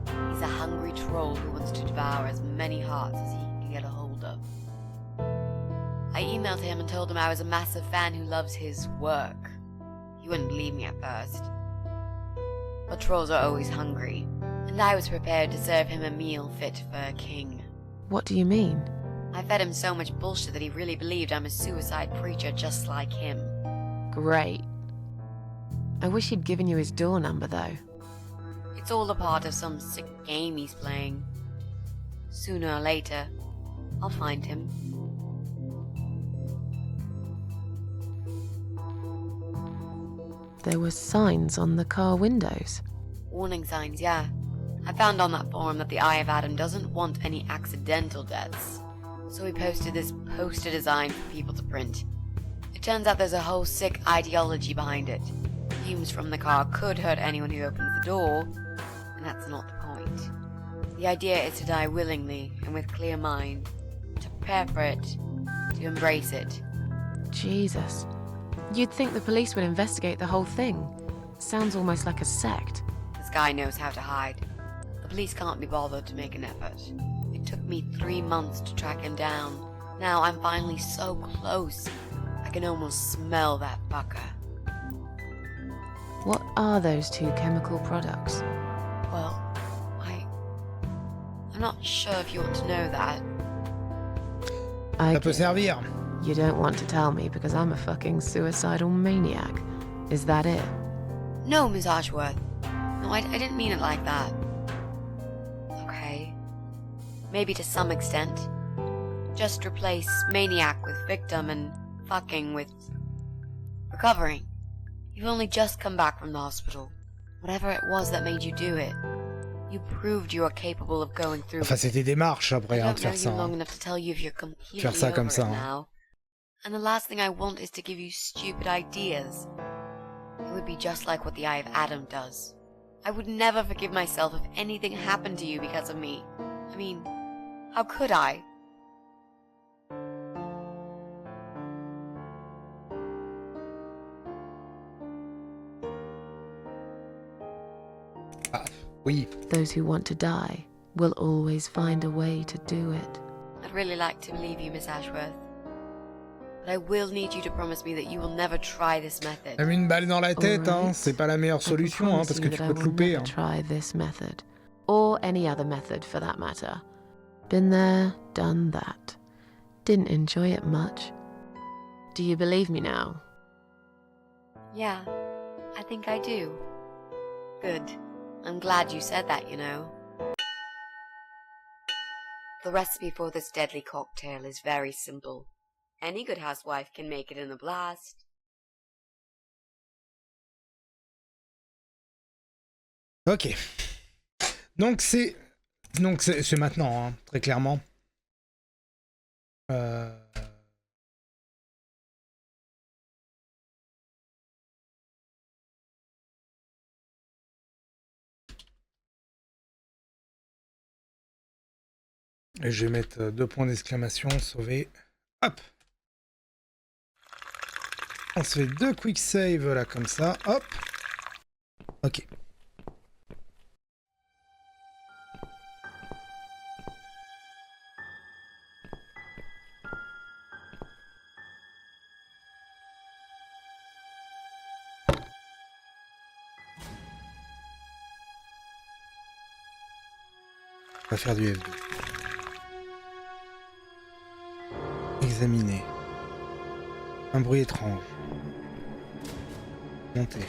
He's a hungry troll who wants to devour as many hearts as he can get a hold of. I emailed him and told him I was a massive fan who loves his work. He wouldn't believe me at first. But trolls are always hungry, and I was prepared to serve him a meal fit for a king. What do you mean? I fed him so much bullshit that he really believed I'm a suicide preacher just like him. Great. I wish he'd given you his door number, though. It's all a part of some sick game he's playing. Sooner or later, I'll find him. There were signs on the car windows. Warning signs, yeah. I found on that forum that the Eye of Adam doesn't want any accidental deaths. So he posted this poster design for people to print. It turns out there's a whole sick ideology behind it. Fumes from the car could hurt anyone who opens the door, and that's not the point. The idea is to die willingly and with clear mind, to prepare for it, to embrace it. Jesus. You'd think the police would investigate the whole thing. Sounds almost like a sect. This guy knows how to hide. The police can't be bothered to make an effort. It took me 3 months to track him down. Now I'm finally so close. I can almost smell that fucker. What are those two chemical products? Well, I'm not sure if you want to know that. I Ça peut get- servir. You don't want to tell me because I'm a fucking suicidal maniac. Is that it? No, Miss Ashworth. No, I didn't mean it like that. Okay. Maybe to some extent. Just replace maniac with victim and fucking with recovering. You've only just come back from the hospital. Whatever it was that made you do it, you proved you are capable of going through Enfin, c'est des démarches après, I hein, don't de know faire you ça. long Hein. enough to tell you if you're completely Faire ça comme over ça, it hein. now. And the last thing I want is to give you stupid ideas. It would be just like what the Eye of Adam does. I would never forgive myself if anything happened to you because of me. I mean, how could I? Oui. Those who want to die will always find a way to do it. I'd really like to believe you, Miss Ashworth. But I will need you to promise me that you will never try this method. Même une balle dans la tête, hein, Alright. c'est pas la meilleure I can solution, hein, promise parce que you tu that I peux te will louper. never Hein. try this method, or any other method for that matter. Been there, done that. Didn't enjoy it much. Do you believe me now? Yeah, I think I do. Good. I'm glad you said that, you know. The recipe for this deadly cocktail is very simple. Any good housewife can make it in a blast. Ok. Donc c'est maintenant, hein, très clairement. Et je vais mettre 2 points d'exclamation, sauver. Hop. On se fait 2 quick save là comme ça, hop. Ok. On va faire du F2. Examiner. Un bruit étrange. Monter.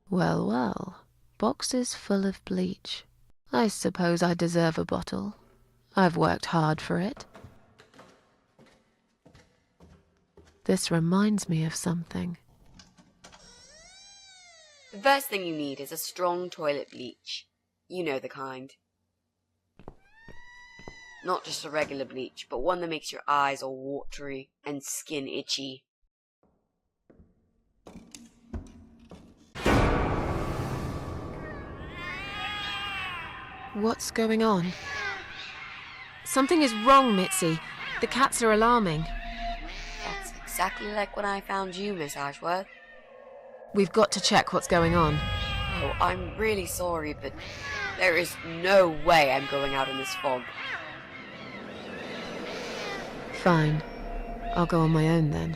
Well, well. Boxes full of bleach. I suppose I deserve a bottle. I've worked hard for it. This reminds me of something. The first thing you need is a strong toilet bleach. You know the kind. Not just a regular bleach, but one that makes your eyes all watery and skin itchy. What's going on? Something is wrong, Mitzi. The cats are alarming. That's exactly like when I found you, Miss Ashworth. We've got to check what's going on. Oh, I'm really sorry, but there is no way I'm going out in this fog. Fine. I'll go on my own then.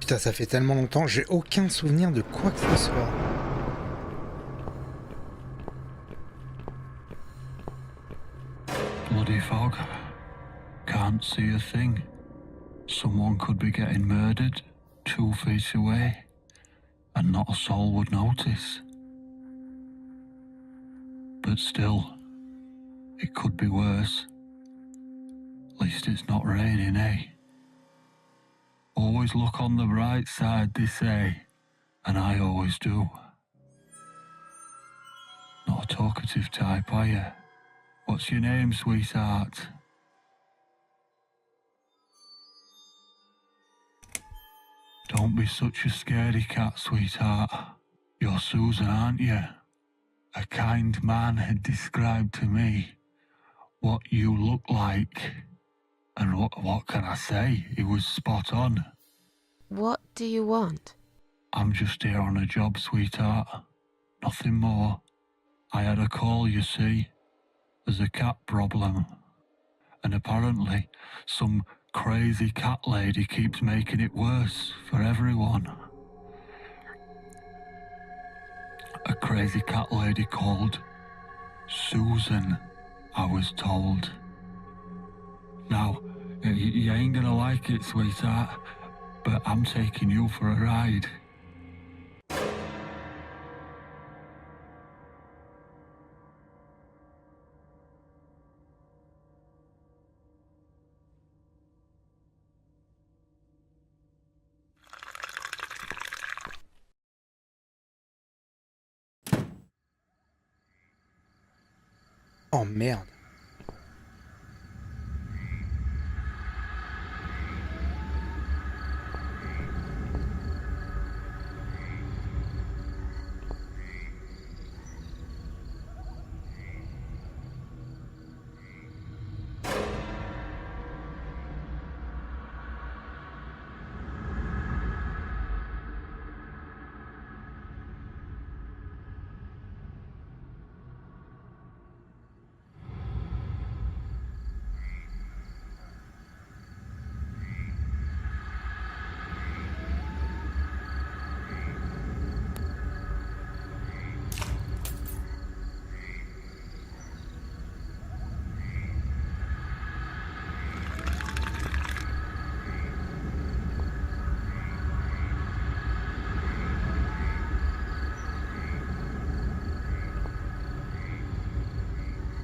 Putain, ça fait tellement longtemps, j'ai aucun souvenir de quoi que ce soit. Bloody fog. Can't see a thing. Someone could be getting murdered 2 feet away, and not a soul would notice. But still, it could be worse. At least it's not raining, eh? Always look on the bright side, they say, and I always do. Not a talkative type, are you? What's your name, sweetheart? Don't be such a scaredy cat, sweetheart. You're Susan, aren't you? A kind man had described to me what you look like. And what can I say? He was spot on. What do you want? I'm just here on a job, sweetheart. Nothing more. I had a call, you see. There's a cat problem. And apparently, some crazy cat lady keeps making it worse for everyone. A crazy cat lady called Susan, I was told. Now, you ain't gonna like it, sweetheart, but I'm taking you for a ride. Oh merde.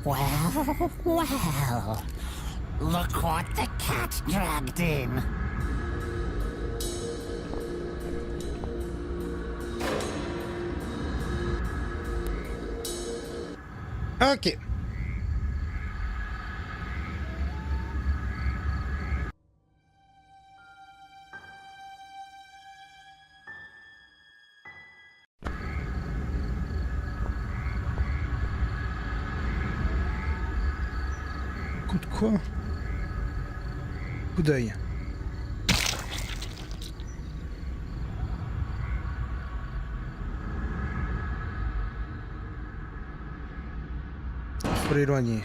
Well, well. Look what the cat dragged in. Ok. Coup de quoi? Coup d'œil. Faut l'éloigner.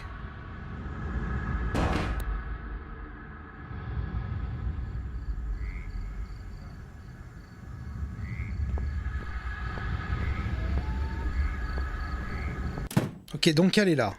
Ok, donc elle est là.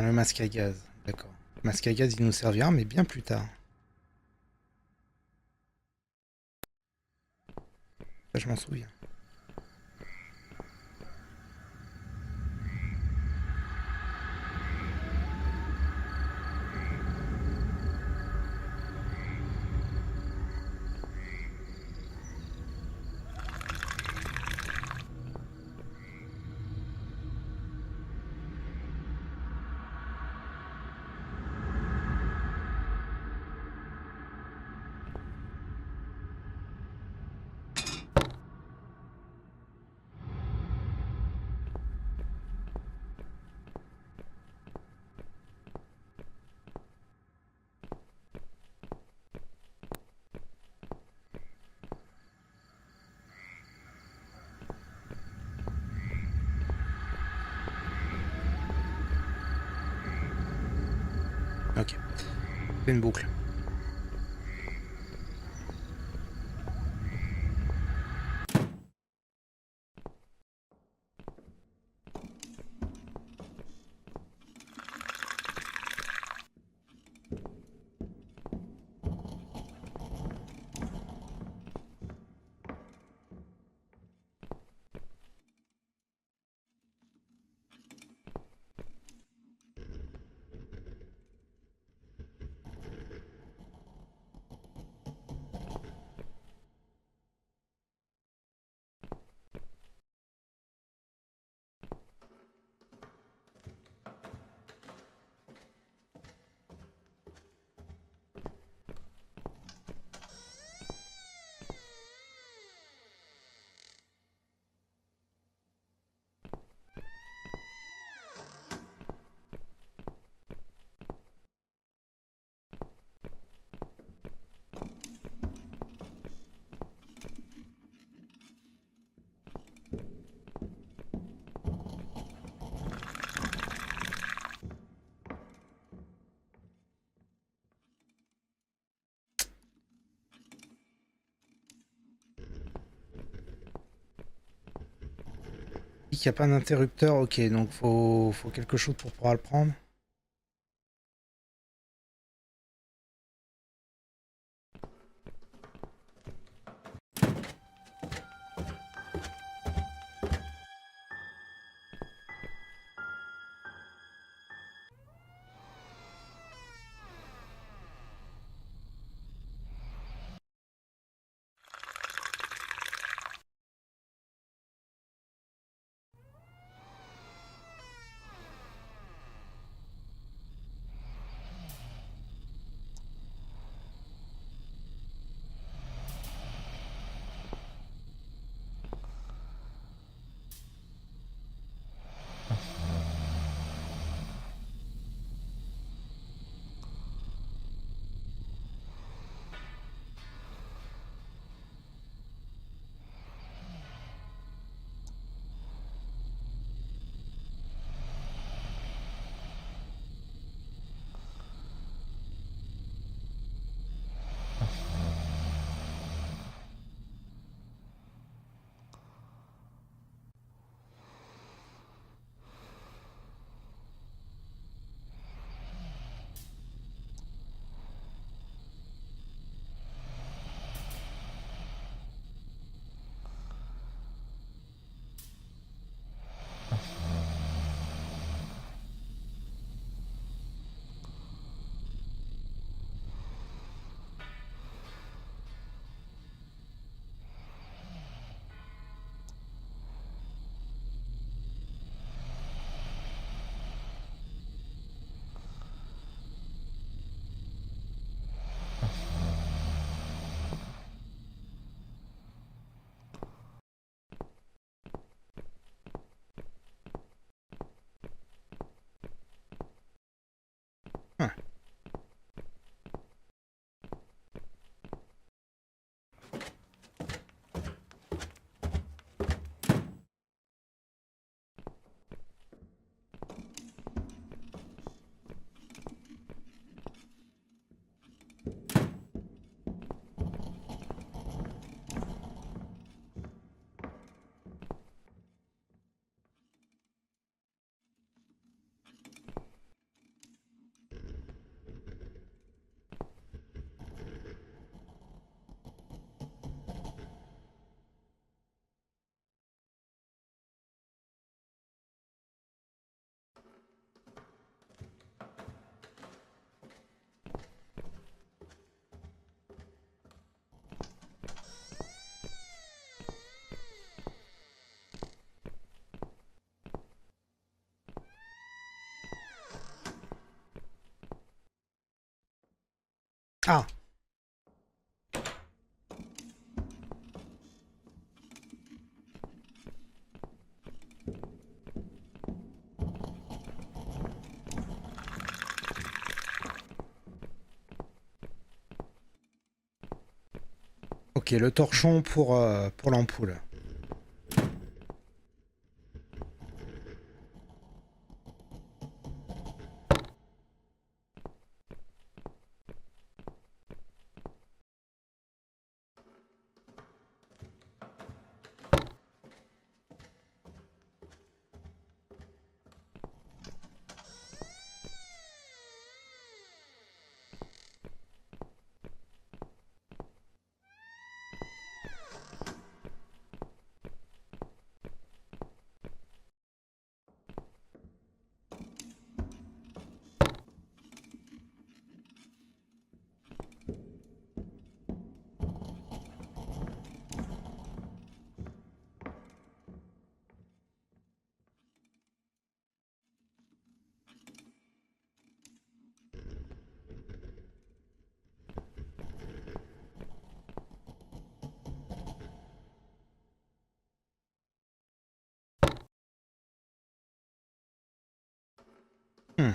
Le masque à gaz, d'accord. Le masque à gaz, il nous servira, mais bien plus tard. Ça, je m'en souviens. Ok. C'est une boucle. qu'il n'y a pas d'interrupteur. Ok, donc faut quelque chose pour pouvoir le prendre. Ah. Ok, le torchon pour l'ampoule. Hmm.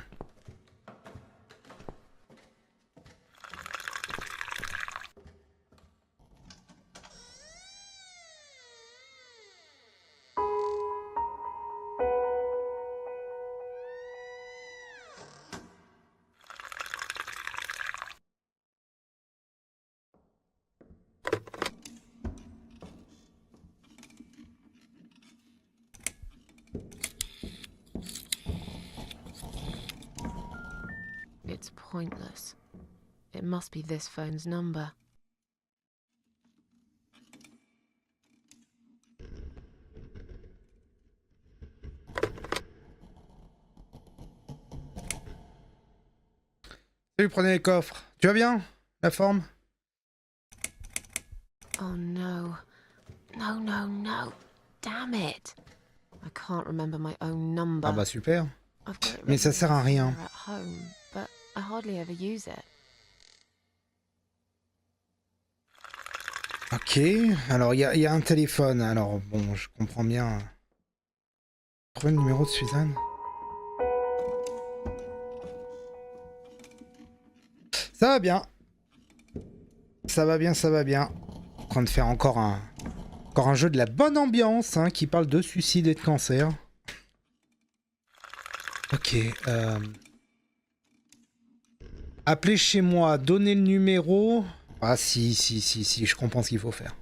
pointless. It must be this phone's number. Salut, prenez les coffres. Tu vas bien? La forme? Oh no. No, no, no. Damn it. I can't remember my own number. Ah bah super. I've got it Mais ça written sert à rien. somewhere at home, but I hardly ever use it. Ok, alors il y a un téléphone. Alors bon, je comprends bien. Trouver le numéro de Suzanne. Ça va bien. Ça va bien, ça va bien. En train de faire encore un jeu de la bonne ambiance hein, qui parle de suicide et de cancer. Ok. Appelez chez moi, donnez le numéro. Ah si, je comprends ce qu'il faut faire.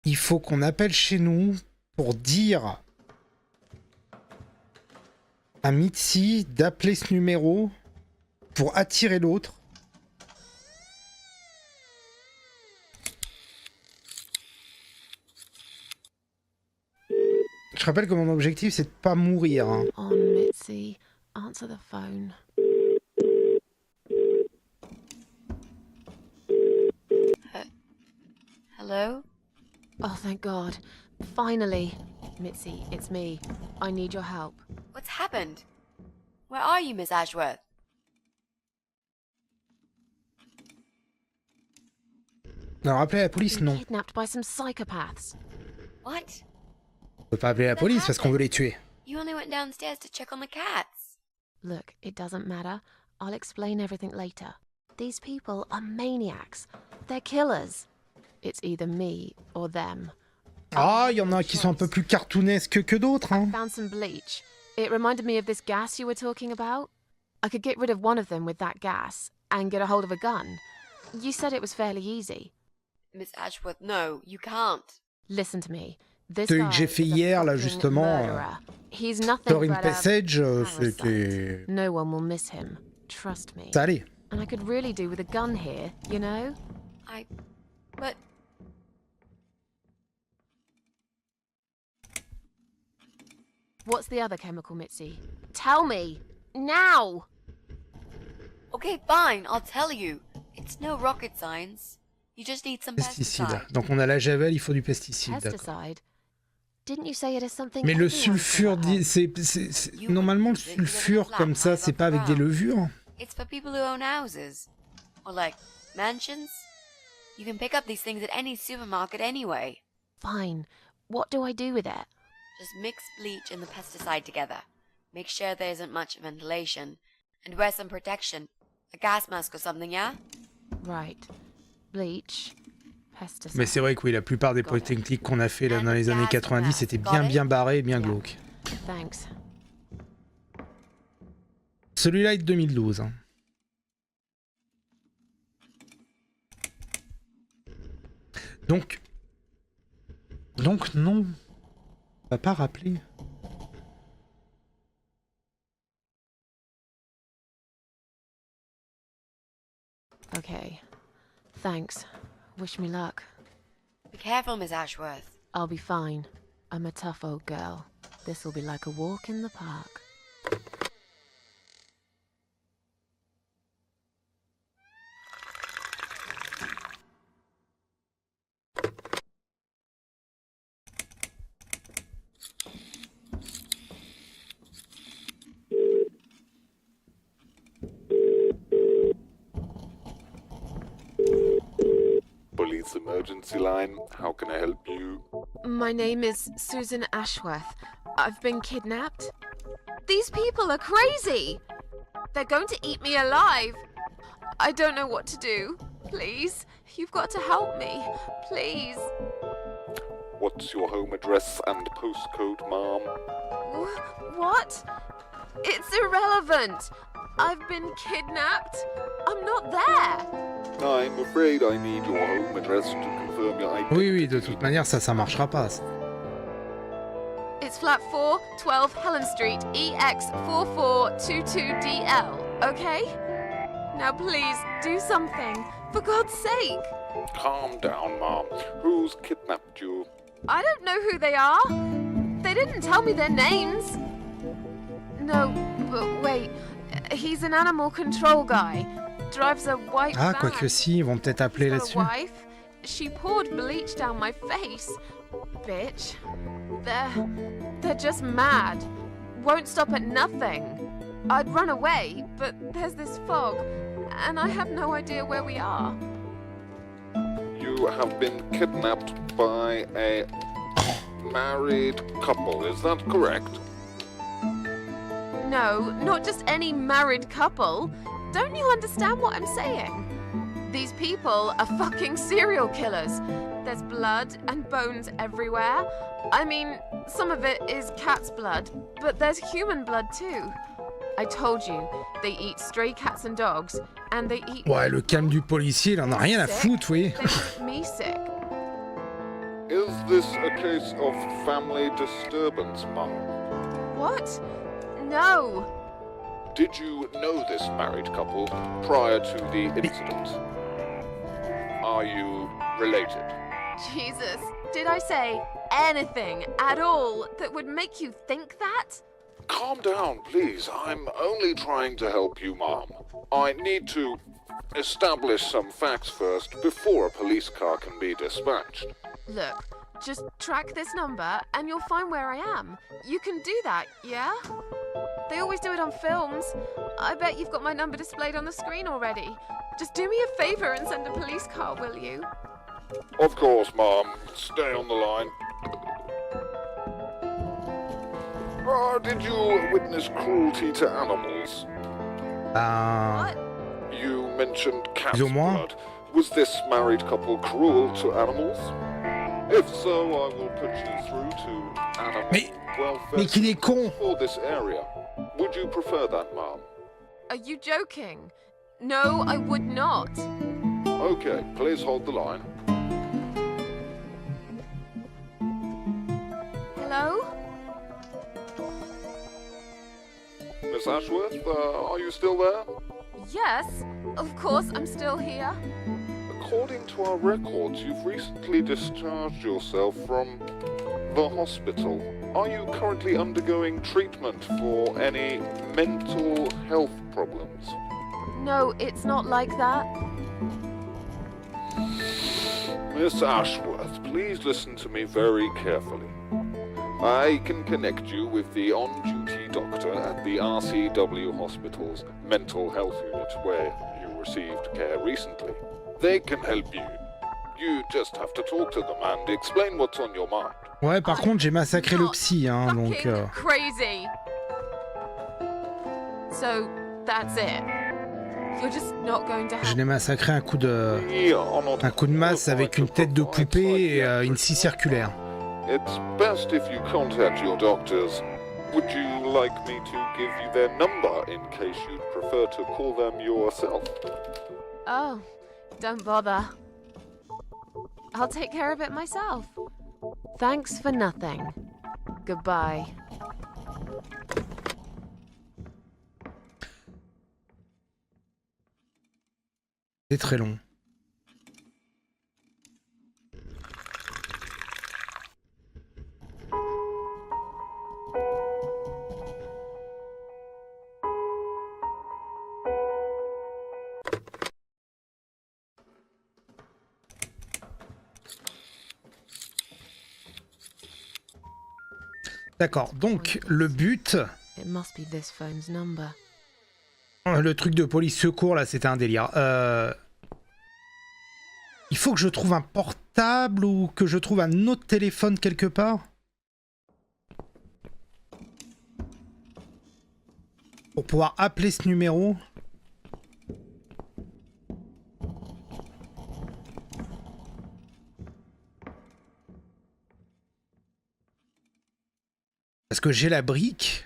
Il faut qu'on appelle chez nous pour dire à Mitzi d'appeler ce numéro pour attirer l'autre. Je rappelle que mon objectif c'est de pas mourir. Hein. On, Mitzi. Answer the phone. Hello? Oh, thank God. Finally. Mitzi, it's me. I need your help. What's happened? Where are you, Miss Ashworth? Alors appeler la police, Been non. kidnapped by some psychopaths. What? On peut pas appeler la police parce qu'on veut les tuer. You only went downstairs to check on the cats. Look, it doesn't matter. I'll explain everything later. These people are maniacs. They're killers. It's either me or them. Ah, il y en a qui sont un peu plus cartoonesques que d'autres. Hein. Found some bleach. It reminded me of this gas you were talking about. I could get rid of one of them with that gas and get a hold of a gun. You said it was fairly easy. Miss Ashworth, no, you can't. Listen to me. This Celui guy que j'ai fait is a hier, là, fucking justement, murderer. He's nothing Touring but a Passage, parasite. c'était... No one will miss him. Trust me. Ça allait. And I could really do with a gun here, you know? But What's the other chemical, Mitzi? Tell me! Now! okay, fine, I'll tell you. It's no rocket science. You just need some Pesticide. pesticide. Donc on a la javel, il faut du pesticide. D'accord. Pesticide? Didn't you say it is something Mais le everyone sulfure, can have? normalement le sulfure comme ça, c'est pas avec des levures. It's for people who own houses. Or like, mansions. You can pick up these things at any supermarket anyway. Fine. What do I do with it? Just mix bleach and the pesticide together. Make sure there isn't much ventilation. And wear some protection. A gas mask or something, yeah? Right. Bleach. Pesticide. Mais c'est vrai que oui, la plupart des polytechniques qu'on a fait là dans les années 90, c'était bien barré et bien glauque. Thanks. Celui-là est de 2012. Hein. Donc non, on va pas rappeler. Okay. Thanks. Wish me luck. Be careful, Miss Ashworth. I'll be fine. I'm a tough old girl. This'll be like a walk in the park. Police emergency line, how can I help you? My name is Susan Ashworth. I've been kidnapped. These people are crazy! They're going to eat me alive. I don't know what to do. Please, you've got to help me. Please. What's your home address and postcode, ma'am? What? It's irrelevant. I've been kidnapped. I'm not there. I'm afraid I need your home address to confirm your identity. Oui, de toute manière, ça marchera pas. Ça. It's It's flat 4, 12 Helen Street, EX4422DL, okay? Now please, do something. For God's sake. Calm down, Mom. Who's kidnapped you? I don't know who they are. They didn't tell me their names. No, but wait. He's an animal control guy. Drives a white Ah, van. quoique si, ils vont peut-être appeler He's got là-dessus. a wife. She poured bleach down my face. Bitch. They're just mad. Won't stop at nothing. I'd run away, but there's this fog, and I have no idea where we are. You have been kidnapped by a married couple, is that correct? No, not just any married couple. Don't you understand what I'm saying? These people are fucking serial killers. There's blood and bones everywhere. I mean, some of it is cat's blood, but there's human blood too. I told you, they eat stray cats and dogs, and they eat... Ouais, le calme du policier, il en a rien à foutre, oui. They make me sick. Is this a case of family disturbance, Mom? What? No. Did you know this married couple prior to the incident? Are you related? Jesus, did I say anything at all that would make you think that? Calm down, please. I'm only trying to help you, Mom. I need to establish some facts first before a police car can be dispatched. Look, just track this number and you'll find where I am. You can do that, yeah? They always do it on films. I bet you've got my number displayed on the screen already. Just do me a favor and send a police car, will you? Of course, Mom. Stay on the line. Did you witness cruelty to animals? What? You mentioned cat's Plus ou moins. blood. Was this married couple cruel to animals? If so, I will put you through to animal welfare Mais qu'il est con! for this area. Would you prefer that, Mom? Are you joking? No, I would not. Okay, please hold the line. Hello? Miss Ashworth, are you still there? Yes, of course I'm still here. According to our records, you've recently discharged yourself from the hospital. Are you currently undergoing treatment for any mental health problems? No, it's not like that. Miss Ashworth, please listen to me very carefully. I can connect you with the on-duty doctor at the RCW Hospital's mental health unit where you received care recently. They can help you. You just have to talk to them and explain what's on your mind. Ouais, par contre, j'ai massacré le psy, hein, donc... Fucking crazy. So, that's it. You're just not going to Je help. l'ai massacré un coup de masse avec une tête de poupée et une scie circulaire. It's best if you contact your doctors. Would you like me to give you their number in case you'd prefer to call them yourself? Oh, don't bother. I'll take care of it myself. Thanks for nothing. Goodbye. C'est très long. D'accord, donc le but, It must be this phone's number. le truc de police secours là, c'était un délire. Il faut que je trouve un portable ou que je trouve un autre téléphone quelque part pour pouvoir appeler ce numéro. Parce que j'ai la brique.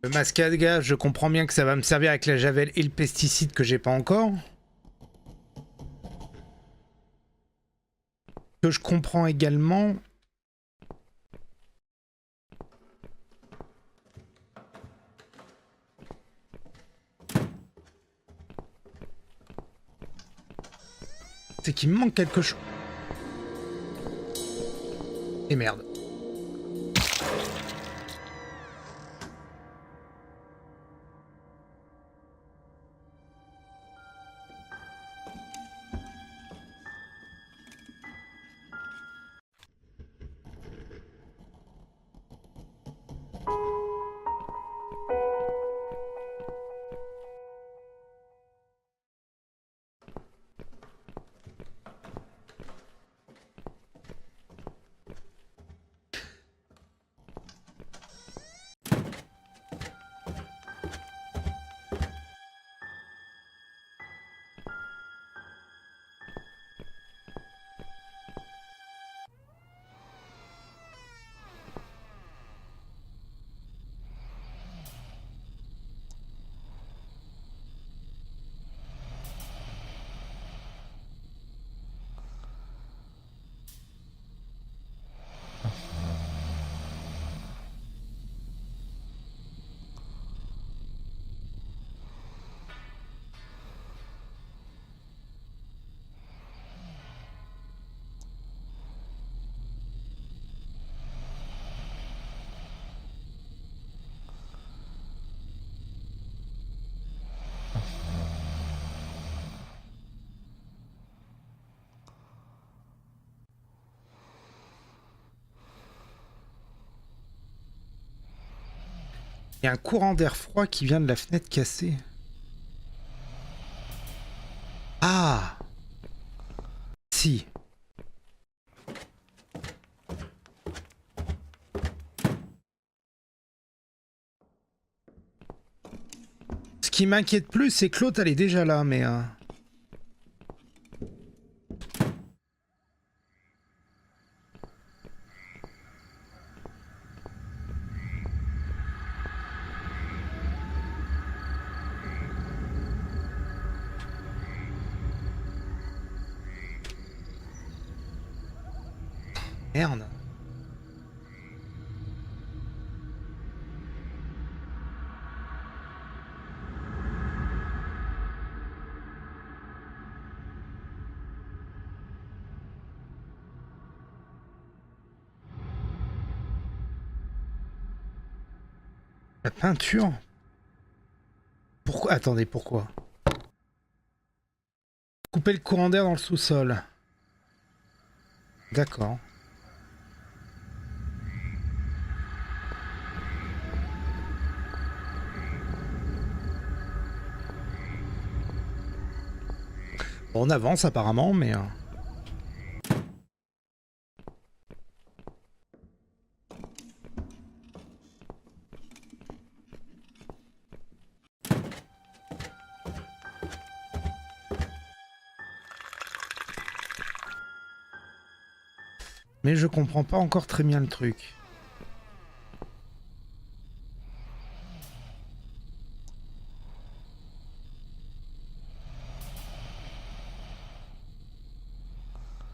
Le masque à gaz, je comprends bien que ça va me servir avec la javel et le pesticide que j'ai pas encore. Que je comprends également C'est qu'il me manque quelque chose. Et merde. Il y a un courant d'air froid qui vient de la fenêtre cassée. Ah! Si. Ce qui m'inquiète plus, c'est que l'autre, elle est déjà là, mais... Merde. La peinture? Pourquoi? Attendez, pourquoi? Couper le courant d'air dans le sous-sol. D'accord. Bon, on avance apparemment, mais... Mais je comprends pas encore très bien le truc.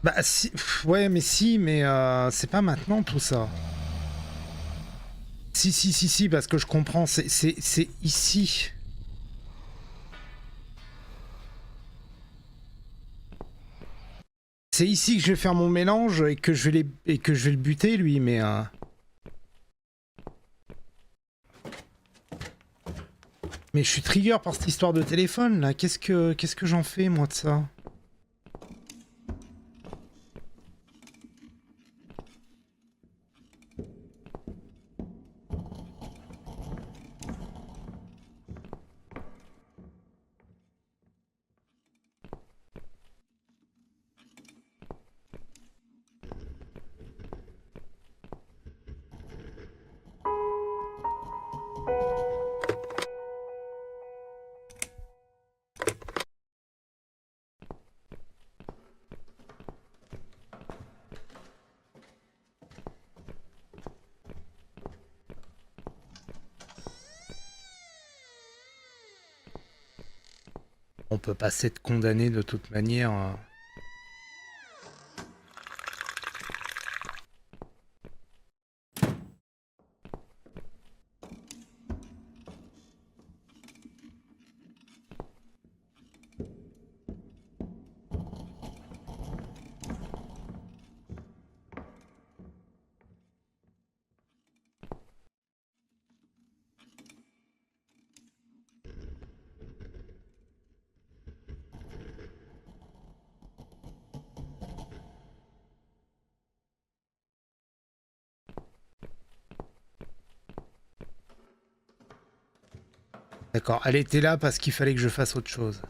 Bah si, ouais mais si, mais c'est pas maintenant tout ça. Si, parce que je comprends, c'est ici. C'est ici que je vais faire mon mélange et que je vais le buter lui, mais mais je suis trigger par cette histoire de téléphone là. Qu'est-ce que j'en fais moi de ça? On peut pas s'être condamné de toute manière. D'accord, elle était là parce qu'il fallait que je fasse autre chose.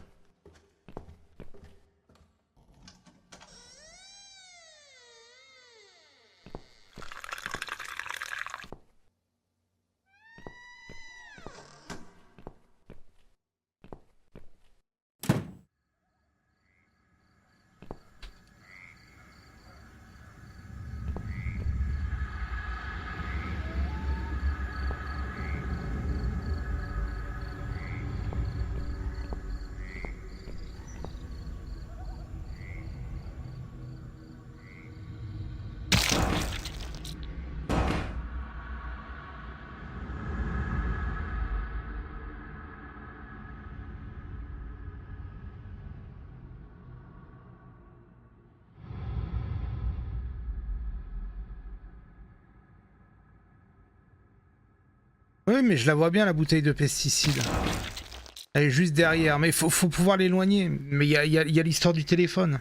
Oui, mais je la vois bien, la bouteille de pesticides. Elle est juste derrière, mais faut pouvoir l'éloigner. Mais il y a l'histoire du téléphone.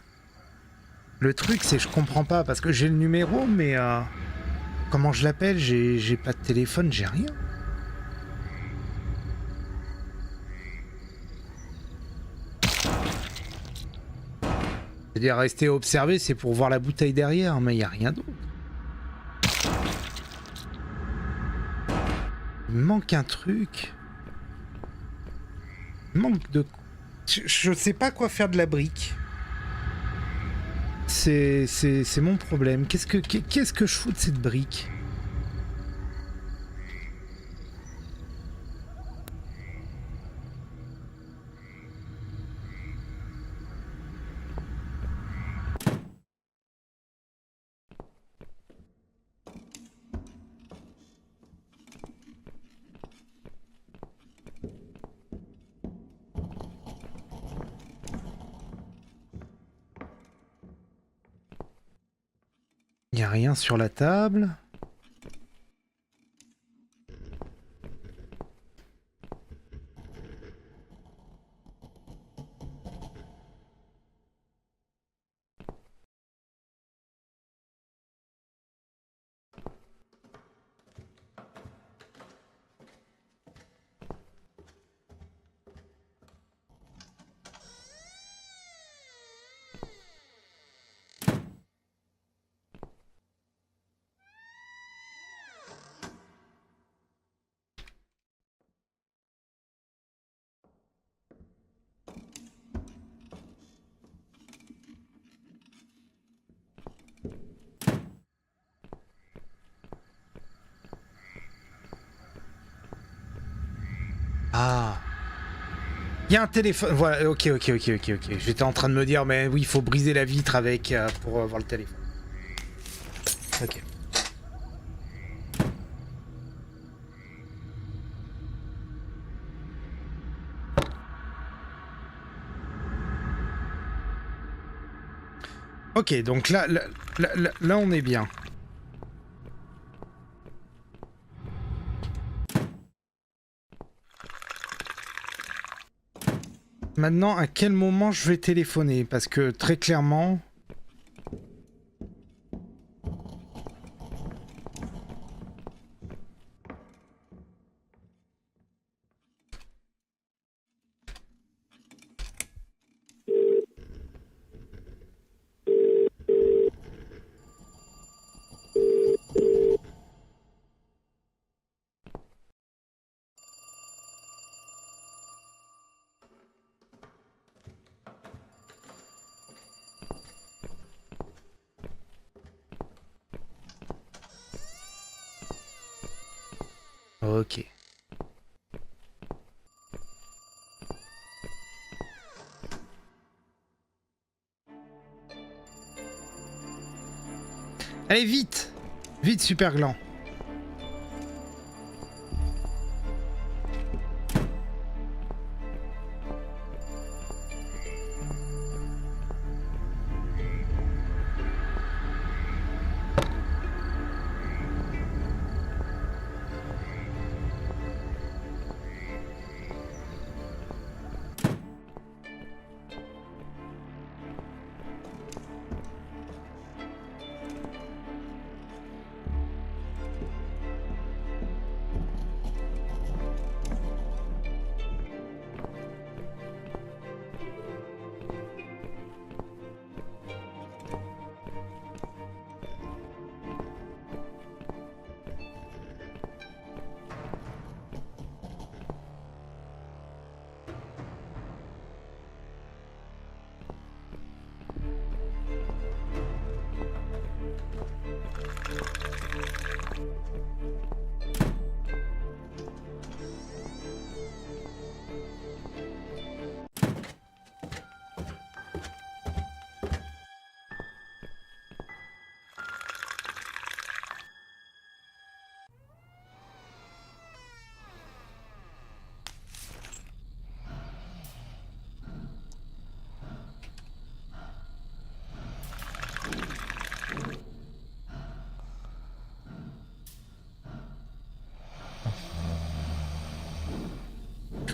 Le truc, c'est que je comprends pas, parce que j'ai le numéro, mais... comment je l'appelle? J'ai pas de téléphone, j'ai rien. C'est-à-dire, rester observer, c'est pour voir la bouteille derrière, mais il y a rien d'autre. Il manque un truc. Il manque de... Je sais pas quoi faire de la brique. C'est mon problème. Qu'est-ce que je fous de cette brique? Il n'y a rien sur la table. Ah. Il y a un téléphone. Voilà, ok. J'étais en train de me dire, mais oui, il faut briser la vitre avec pour voir le téléphone. Ok. Ok, donc là, on est bien. Maintenant, à quel moment je vais téléphoner? Parce que très clairement... Ok. Allez, vite! Vite, super gland.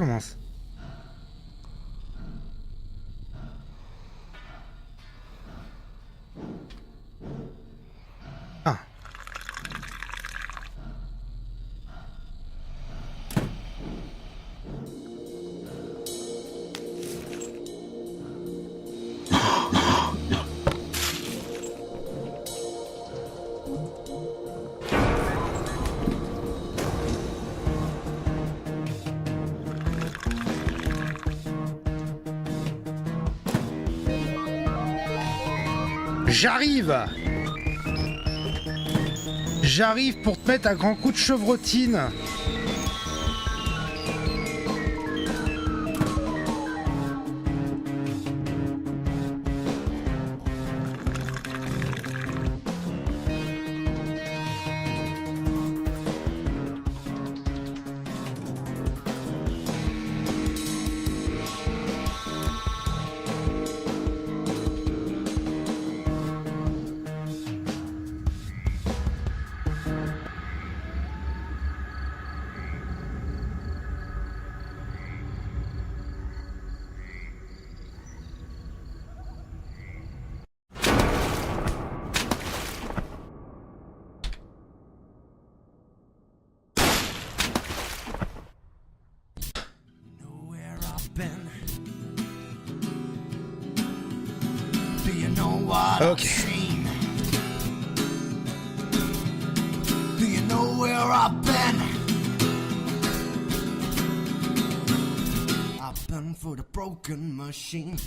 commence. Ah. J'arrive! J'arrive pour te mettre un grand coup de chevrotine. Ok. Do you know where I've been? I've been for the broken machine.